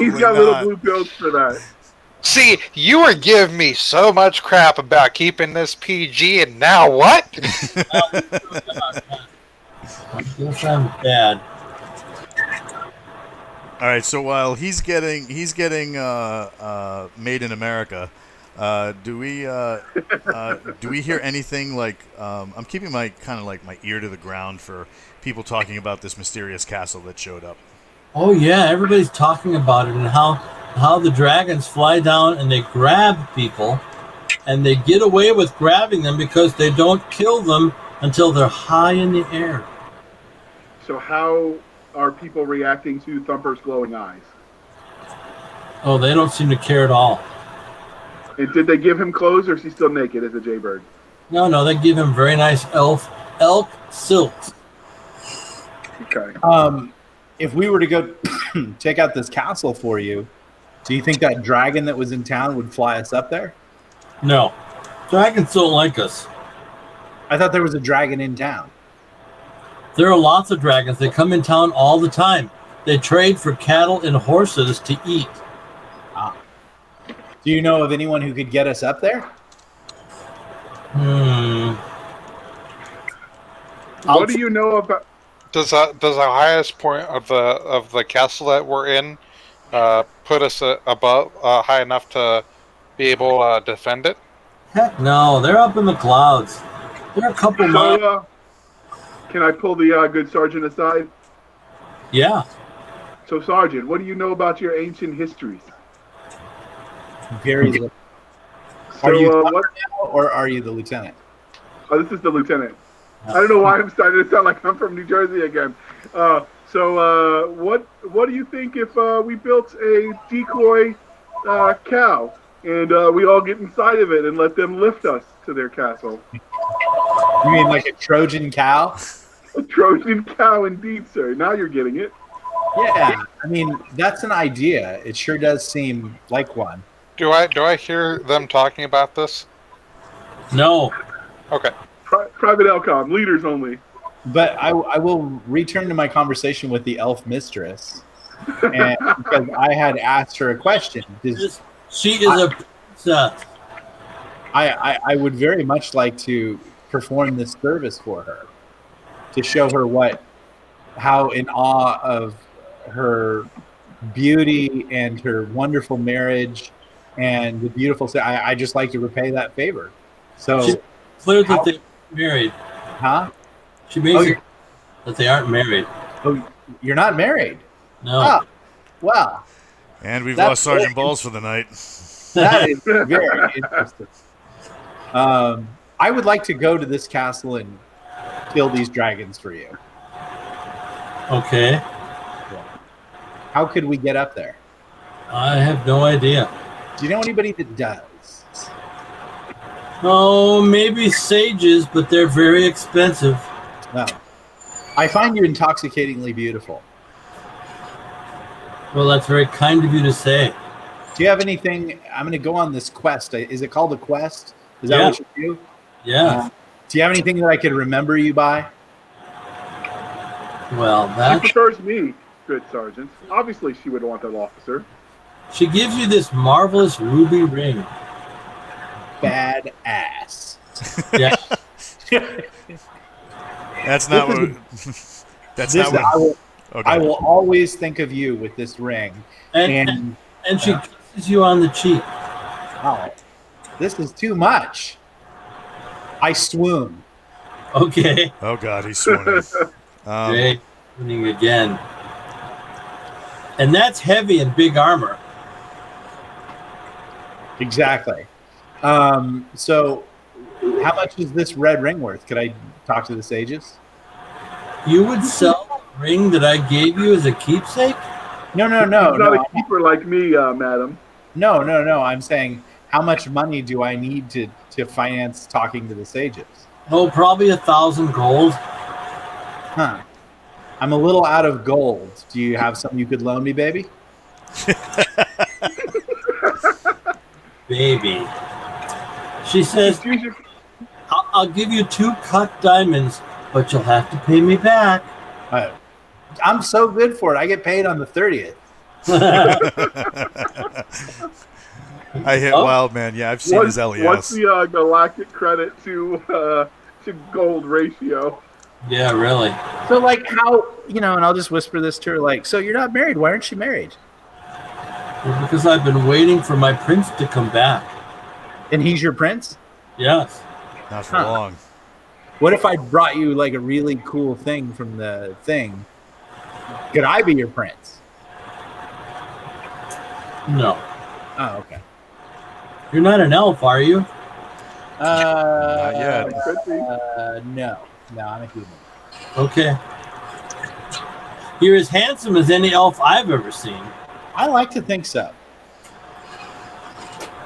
He's got not. little blue pills for that. See, you were giving me so much crap about keeping this PG, and now what? I guess I'm bad. All right, so while he's getting made in America, do we hear anything like I'm keeping my my ear to the ground for people talking about this mysterious castle that showed up. Oh yeah, everybody's talking about it and how the dragons fly down and they grab people, and they get away with grabbing them because they don't kill them until they're high in the air. So how are people reacting to Thumper's glowing eyes? Oh, they don't seem to care at all. And did they give him clothes, or is he still naked as a jaybird? No, they give him very nice elk silks. Okay. If we were to go check out this castle for you, do you think that dragon that was in town would fly us up there? No, dragons don't like us. I thought there was a dragon in town. There are lots of dragons. They come in town all the time. They trade for cattle and horses to eat. Do you know of anyone who could get us up there? What do you know about? Does the highest point of the castle that we're in put us above high enough to be able to defend it? Heck no, they're up in the clouds. They're a couple miles. So, can I pull the good sergeant aside? Yeah. So, Sergeant, what do you know about your ancient histories? Very little. So, Are you what? now, or are you the lieutenant? Oh, this is the lieutenant. I don't know why I'm starting to sound like I'm from New Jersey again. So, what do you think if we built a decoy cow and we all get inside of it and let them lift us to their castle? You mean like a Trojan cow? A Trojan cow, indeed, sir. Now you're getting it. Yeah, I mean that's an idea. It sure does seem like one. Do I hear them talking about this? No. Okay. Private Elcom, leaders only. But I will return to my conversation with the elf mistress, and because I had asked her a question. She is a princess. I would very much like to perform this service for her, to show her how in awe of her beauty and her wonderful marriage and the beautiful. I just like to repay that favor. So She's clear that they're married. Huh? She makes it that they aren't married. Oh, you're not married? No. Oh, well. And we've lost Sergeant Balls for the night. That is very interesting. I would like to go to this castle and kill these dragons for you. Okay. How could we get up there? I have no idea. Do you know anybody that does? Oh, maybe sages, but they're very expensive. No. I find you intoxicatingly beautiful. Well, that's very kind of you to say. Do you have anything? I'm going to go on this quest. Is it called a quest? Is that what you do? Yeah. Do you have anything that I could remember you by? Well, She that prefers me, good sergeant. Obviously, she would want that officer. she gives you this marvelous ruby ring. Badass. Yeah. That's not what. That's not what. I will always think of you with this ring. And she kisses you on the cheek. Oh, this is too much. I swoon. Okay. Oh God, he's swooning. Okay. Swooning again. And that's heavy and big armor. Exactly. So how much is this red ring worth? Could I talk to the sages? You would sell the ring that I gave you as a keepsake? No. She's not a keeper like me, madam. No. I'm saying, how much money do I need to to finance talking to the sages? Oh, probably 1,000 gold. Huh. I'm a little out of gold. Do you have something you could loan me, baby? Baby. She says, I'll give you 2 cut diamonds, but you'll have to pay me back. I'm so good for it. I get paid on the 30th. I hit Wildman. Yeah, I've seen his LES. What's the galactic credit to gold ratio? Yeah, really. So, like, how, and I'll just whisper this to her, like, so you're not married. Why aren't you married? Well, because I've been waiting for my prince to come back. And he's your prince? Yes. Not for long. What if I brought you, like, a really cool thing from the thing? Could I be your prince? No. Oh, okay. You're not an elf, are you? Not yet. No, I'm a human. Okay. You're as handsome as any elf I've ever seen. I like to think so.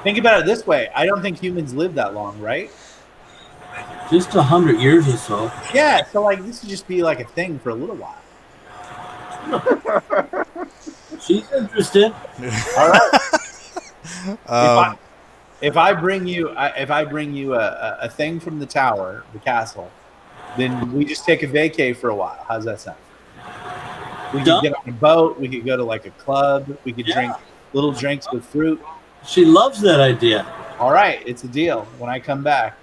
Think about it this way. I don't think humans live that long, right? Just 100 years or so. Yeah, so like this would just be like a thing for a little while. She's interested. All right. If I bring you a thing from the tower, the castle, then we just take a vacay for a while. How's that sound? We could get on a boat. We could go to like a club. We could drink little drinks with fruit. She loves that idea. All right, it's a deal. When I come back.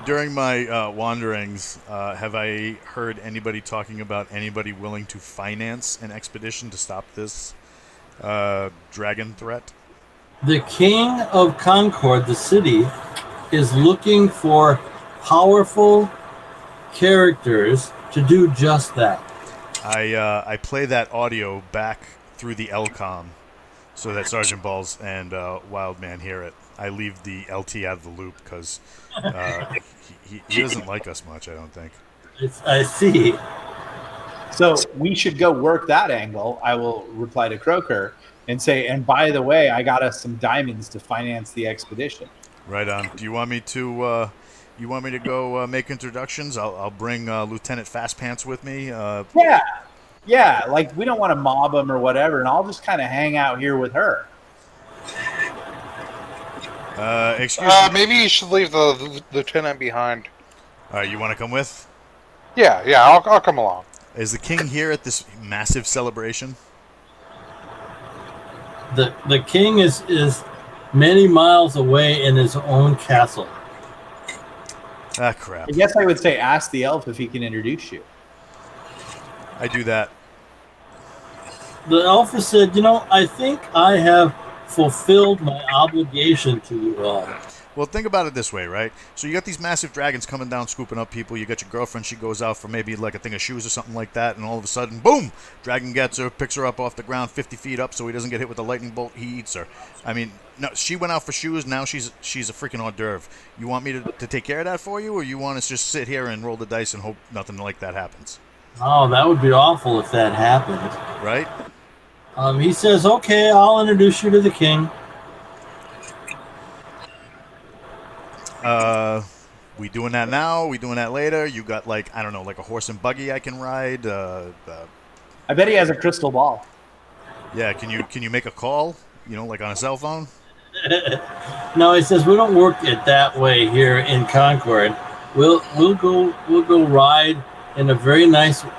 During my wanderings, have I heard anybody talking about anybody willing to finance an expedition to stop this dragon threat? The king of Concord, the city, is looking for powerful characters to do just that. I play that audio back through the LCOM so that Sergeant Balls and Wildman hear it. I leave the LT out of the loop because he doesn't like us much, I don't think. I see. So we should go work that angle. I will reply to Croker and say, and by the way, I got us some diamonds to finance the expedition. Right on. Do you want me to go make introductions? I'll bring Lieutenant Fastpants with me. Yeah. Like we don't want to mob him or whatever, and I'll just kind of hang out here with her. Excuse me. Maybe you should leave the lieutenant behind. You want to come with? Yeah, I'll come along. Is the king here at this massive celebration? The king is many miles away in his own castle. Ah, crap. I guess I would say ask the elf if he can introduce you. I do that. The elf has said, I think I have fulfilled my obligation to you all. Well, think about it this way, right? So you got these massive dragons coming down, scooping up people. You got your girlfriend. She goes out for maybe like a thing of shoes or something like that, and all of a sudden, boom! Dragon gets her, picks her up off the ground 50 feet up so he doesn't get hit with a lightning bolt. He eats her. I mean, no, she went out for shoes. Now she's a freaking hors d'oeuvre. You want me to take care of that for you, or you want us to just sit here and roll the dice and hope nothing like that happens? Oh, that would be awful if that happened. Right? He says, okay, I'll introduce you to the king. We doing that now? We doing that later? You got like, I don't know, like a horse and buggy I can ride? I bet he has a crystal ball. Yeah, can you make a call? Like on a cell phone? No, he says we don't work it that way here in Concord. We'll go ride in a very nice if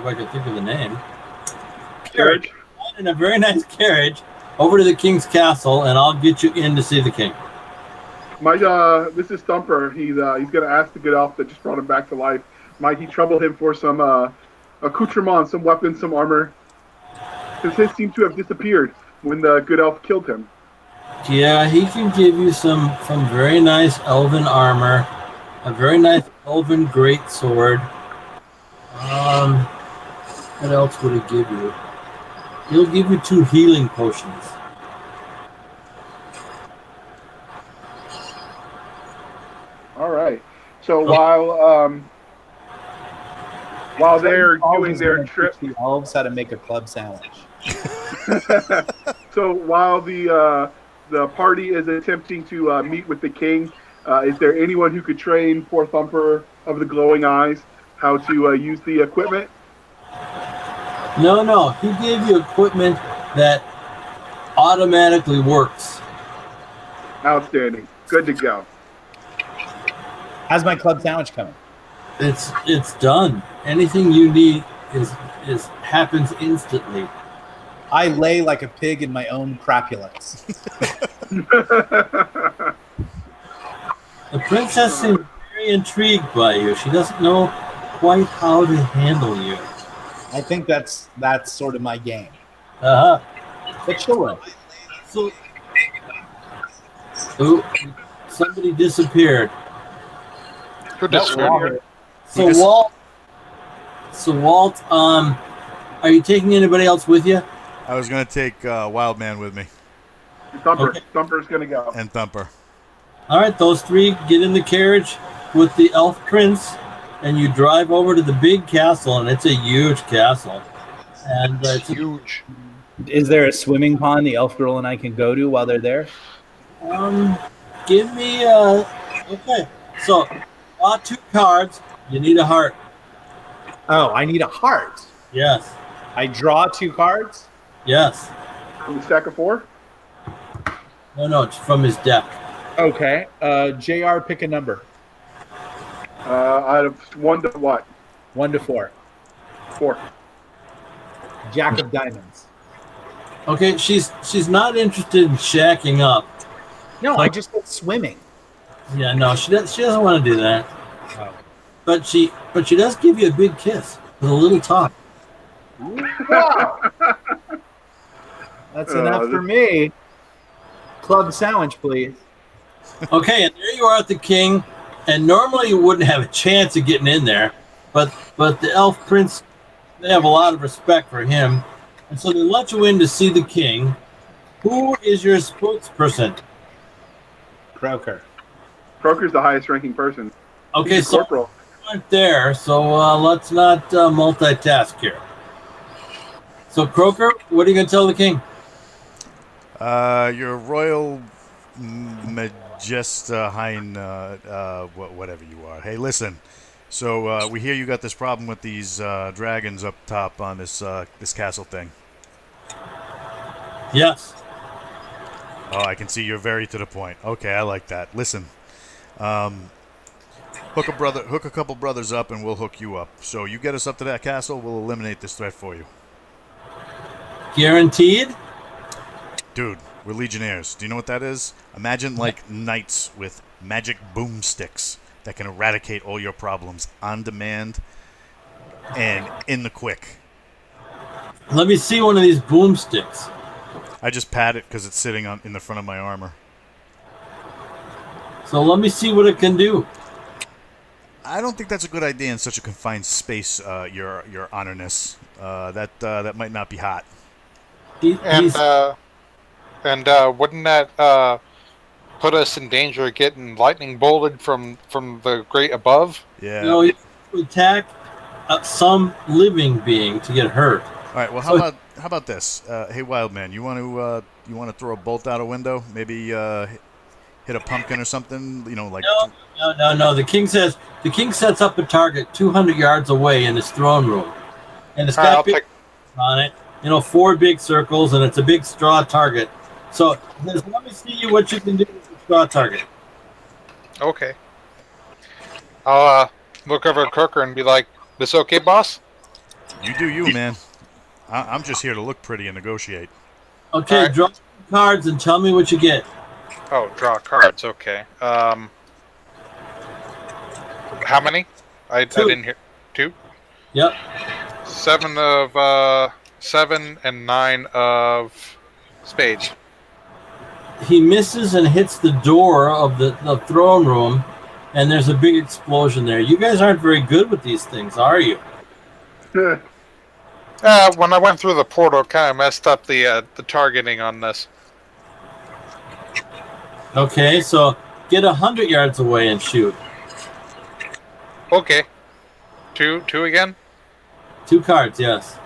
I can think of the name, Carriage. in a very nice carriage over to the king's castle, and I'll get you in to see the king. This is Thumper. He's gonna ask the good elf that just brought him back to life. Might he trouble him for some accoutrements, some weapons, some armor? Because his seem to have disappeared when the good elf killed him. Yeah, he can give you some very nice elven armor, a very nice elven great sword. What else would he give you? He'll give you 2 healing potions. All right. So while they're doing their trip, the elves how to make a club sandwich. so while the the party is attempting to meet with the king. Is there anyone who could train poor Thumper of the Glowing Eyes how to use the equipment? No. He gave you equipment that automatically works. Outstanding. Good to go. How's my club sandwich coming? It's done. Anything you need is happens instantly. I lay like a pig in my own crapulence. The princess seems very intrigued by you. She doesn't know quite how to handle you. I think that's sort of my game. Uh-huh. But sure. So, ooh, somebody disappeared. Who disappeared? So Walt, are you taking anybody else with you? I was going to take Wildman with me Thumper. Okay. Thumper's going to go. and Thumper. All right, those three get in the carriage with the elf prince, and you drive over to the big castle, and it's a huge castle. And it's Huge. Is there a swimming pond the elf girl and I can go to while they're there? give me okay. So, draw 2 cards. You need a heart. Oh, I need a heart. Yes. I draw 2 cards? Yes. From the stack of 4? No, it's from his deck. Okay. JR, pick a number. Out of 1 to what? 1 to 4. 4. Jack of diamonds. Okay, she's not interested in shacking up. No, I just went swimming. Yeah, no, she doesn't want to do that. Oh. But she does give you a big kiss with a little talk. Wow. That's enough for me. Club sandwich, please. Okay, and there you are at the king, and normally you wouldn't have a chance of getting in there, but the elf prince, they have a lot of respect for him, and so they let you in to see the king. Who is your spokesperson? Croker. Croker's the highest ranking person. Okay, He's a so corporal. you aren't there, so let's not multitask here. So Croker, what are you going to tell the king? Your Royal Majestahine, whatever you are. Hey, listen. So we hear you got this problem with these dragons up top on this castle thing. Yes. Oh, I can see you're very to the point. Okay, I like that. Listen, hook a couple brothers up, and we'll hook you up. So you get us up to that castle, we'll eliminate this threat for you. Guaranteed? Dude, we're Legionnaires. Do you know what that is? Imagine like knights with magic boomsticks that can eradicate all your problems on demand and in the quick. Let me see one of these boomsticks. I just pat it because it's sitting in the front of my armor. So let me see what it can do. I don't think that's a good idea in such a confined space, your honorness. That might not be hot. And wouldn't that put us in danger of getting lightning bolted from the great above? Yeah. No, you attack some living being to get hurt. All right. Well, how about this? Hey, Wildman, you want to throw a bolt out a window? Maybe hit a pumpkin or something? You know, like. No. The king sets up a target 200 yards away in his throne room, and it's got big on it. 4 big circles, and it's a big straw target. So let me see what you can do with the straw target. Okay. I'll look over at Croker and be like, "This okay, boss?" You do you, man. I'm just here to look pretty and negotiate. Okay, right. draw 2 cards and tell me what you get. Oh, draw cards. Okay. How many? I 2. didn't hear. 2. Yep. 7 and 9 of spades. He misses and hits the door of the throne room, and there's a big explosion there. You guys aren't very good with these things, are you? When I went through the portal, it kind of messed up the targeting on this. Okay, so get 100 yards away and shoot. Okay. 2 again? 2 cards, yes.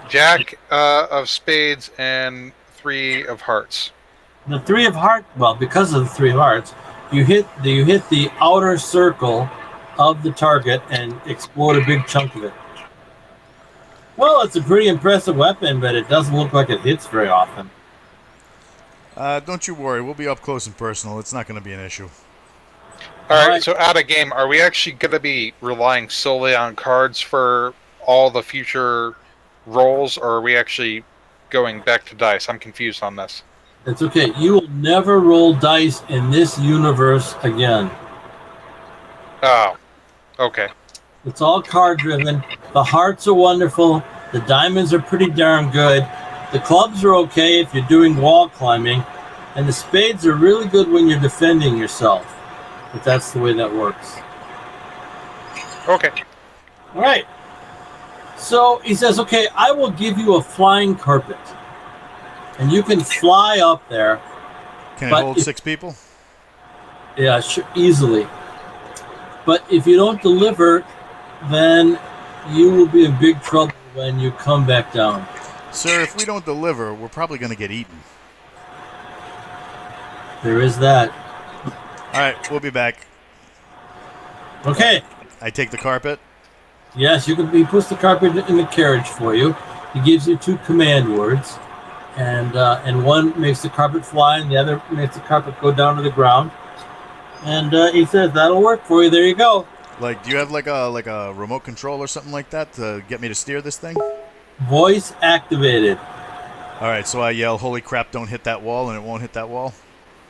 Jack of spades and three of hearts? The three of hearts. Well, because of the three of hearts, you hit the outer circle of the target and explode a big chunk of it. Well, it's a pretty impressive weapon, but it doesn't look like it hits very often. Don't you worry. We'll be up close and personal. It's not going to be an issue. All right, so out of game, are we actually going to be relying solely on cards for all the future rolls, or are we actually going back to dice? I'm confused on this. It's okay. You will never roll dice in this universe again. Oh, okay. It's all card driven. The hearts are wonderful. The diamonds are pretty darn good. The clubs are okay if you're doing wall climbing. And the spades are really good when you're defending yourself. But that's the way that works. Okay. All right. So he says, okay, I will give you a flying carpet. And you can fly up there. Can it hold 6 people? Yeah, sure, easily. But if you don't deliver, then you will be in big trouble when you come back down. Sir, if we don't deliver, we're probably going to get eaten. There is that. All right, we'll be back. Okay. I take the carpet. Yes, he puts the carpet in the carriage for you. He gives you 2 command words, and one makes the carpet fly, and the other makes the carpet go down to the ground. And he says that'll work for you. There you go. Like, do you have like a remote control or something like that to get me to steer this thing? Voice activated. All right, so I yell, "Holy crap! Don't hit that wall," and it won't hit that wall.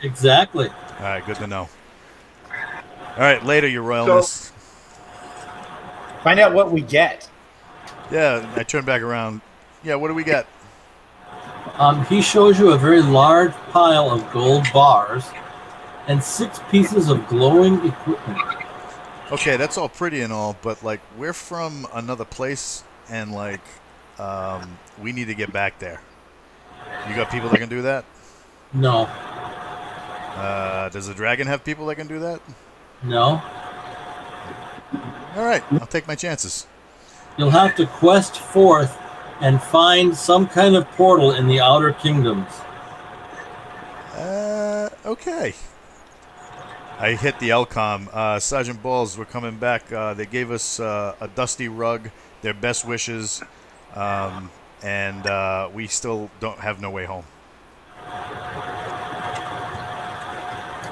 Exactly. All right, good to know. All right, later, Your Royalness. Find out what we get. Yeah, I turn back around. Yeah, what do we get? He shows you a very large pile of gold bars and 6 pieces of glowing equipment. Okay, that's all pretty and all, but like we're from another place, and like we need to get back there. You got people that can do that? No. Does the dragon have people that can do that? No. All right, I'll take my chances. You'll have to quest forth and find some kind of portal in the outer kingdoms. Okay. I hit the LCOM. Sergeant Balls, we're coming back. They gave us a dusty rug, their best wishes, and we still don't have no way home.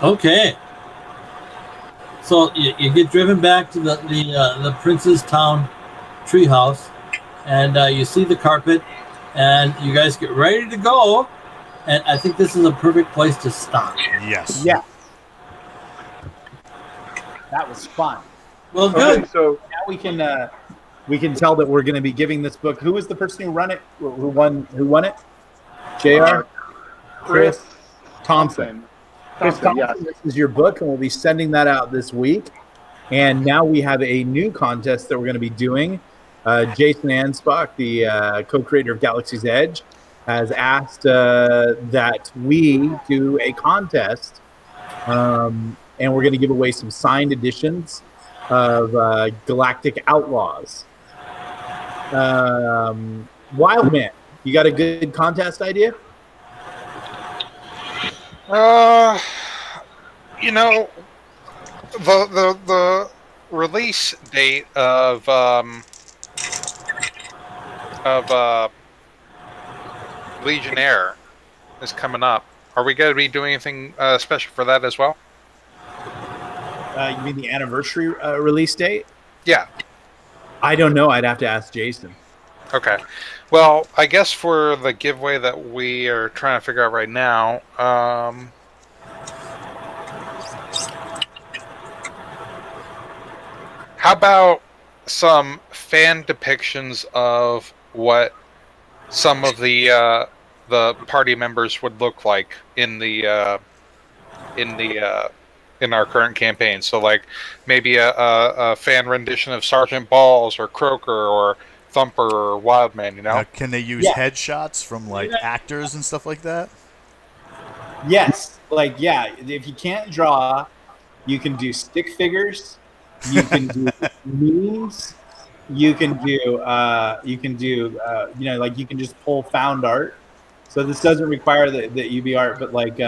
Okay. So you get driven back to the Prince's Town treehouse, and you see the carpet, and you guys get ready to go. And I think this is a perfect place to stop. Yes. Yeah. That was fun. Well, good. Okay, so Now we can tell that we're going to be giving this book. Who was the person who run it? Who won it? Jr. Chris Thompson. Chris Thompson, yes. this is your book, and we'll be sending that out this week. And now we have a new contest that we're going to be doing. Jason Anspach, the co-creator of Galaxy's Edge, has asked that we do a contest, and we're going to give away some signed editions of Galactic Outlaws. Wildman, you got a good contest idea? You know, the release date of Legionnaire is coming up. Are we going to be doing anything special for that as well? You mean the anniversary release date? Yeah. I don't know. I'd have to ask Jason. Okay. Well, I guess for the giveaway that we are trying to figure out right now, how about some fan depictions of what some of the party members would look like in our current campaign? So, like maybe a fan rendition of Sergeant Balls or Croaker or Thumper or Wildman. You know? Can they use headshots from like actors and stuff like that? Yes. Like, yeah, if you can't draw, you can do stick figures. You can do memes. You can do, like you can just pull found art. So this doesn't require that you be art, but like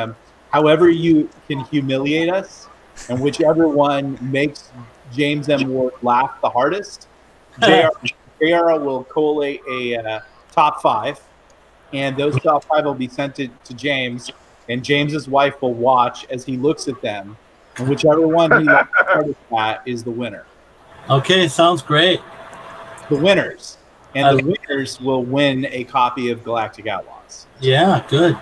however you can humiliate us, and whichever one makes James M. Ward laugh the hardest, JR will collate a top 5, and those top 5 will be sent to James, and James's wife will watch as he looks at them, and whichever one he laughs the hardest at is the winner. Okay, sounds great. The winners. And the winners will win a copy of Galactic Outlaws. Yeah, good.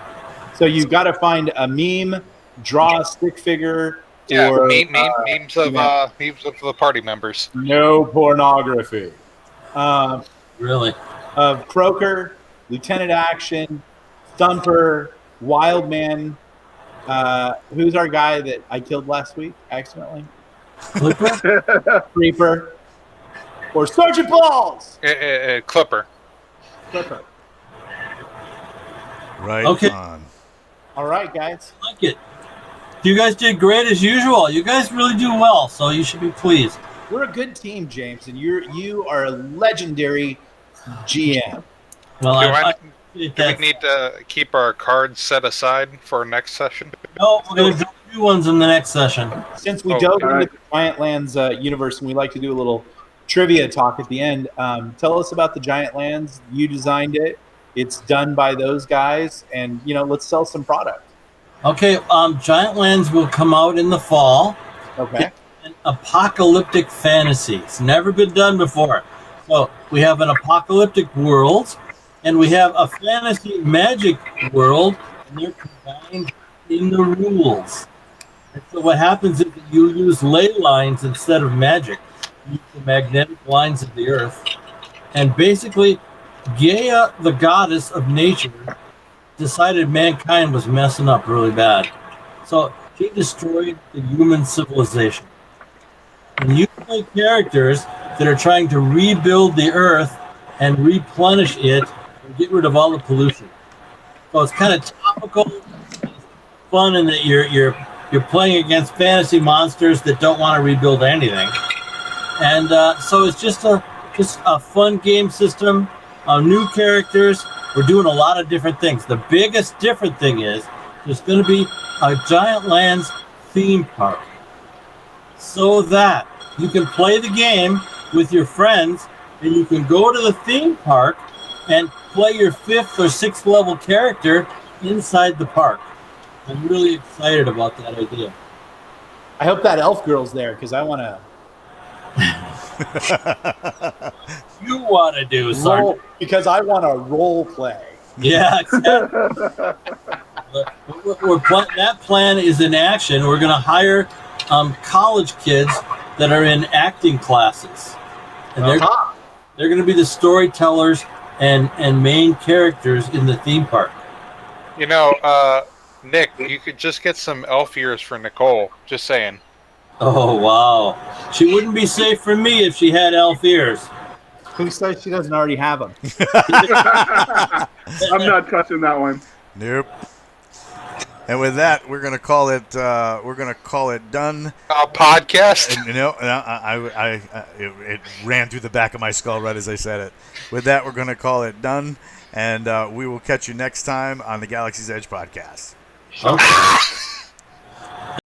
So you've got to find a meme, draw a stick figure, Yeah, or memes of the party members. no pornography. Really? Of Croker, Lieutenant Action, Thumper, Wildman. Who's our guy that I killed last week accidentally? Creeper. Or Sergeant Balls. Clipper. Clipper. Right Okay. on. All right, guys. I like it. You guys did great as usual. You guys really do well, so you should be pleased. We're a good team, James, and you are a legendary GM. Well, Do we need to keep our cards set aside for our next session? no, we're going to do new ones in the next session. Since we Oh, dove all into right. the Giant Lands universe, and we like to do a little trivia talk at the end, tell us about the Giant Lands. You designed it. It's done by those guys, and let's sell some product. Okay, Giant Lands will come out in the fall. Okay. An apocalyptic fantasy. It's never been done before. So we have an apocalyptic world, and we have a fantasy magic world, and they're combined in the rules. And so what happens is that you use ley lines instead of magic. You use the magnetic lines of the earth. And basically, Gaia, the goddess of nature, decided mankind was messing up really bad. So she destroyed the human civilization. And you play characters that are trying to rebuild the earth and replenish it and get rid of all the pollution. So it's kind of topical, fun in that you're playing against fantasy monsters that don't want to rebuild anything. And so it's just a fun game system, new characters. We're doing a lot of different things. The biggest different thing is there's going to be a Giant Lands theme park so that you can play the game with your friends and you can go to the theme park and play your 5th or 6th level character inside the park. I'm really excited about that idea. I hope that elf girl's there because I want to You want to do, roll Sergeant? because I want to role play. Yeah, exactly. That plan is in action. We're going to hire college kids that are in acting classes, and they're going to be the storytellers and main characters in the theme park. Nick, you could just get some elf ears for Nicole. Just saying. Oh wow, she wouldn't be safe for me if she had elf ears. Who says she doesn't already have them? I'm not touching that one. Nope. And with that, we're gonna call it. We're gonna call it done. Podcast. It ran through the back of my skull right as I said it. With that, we're gonna call it done, and we will catch you next time on the Galaxy's Edge podcast. Okay.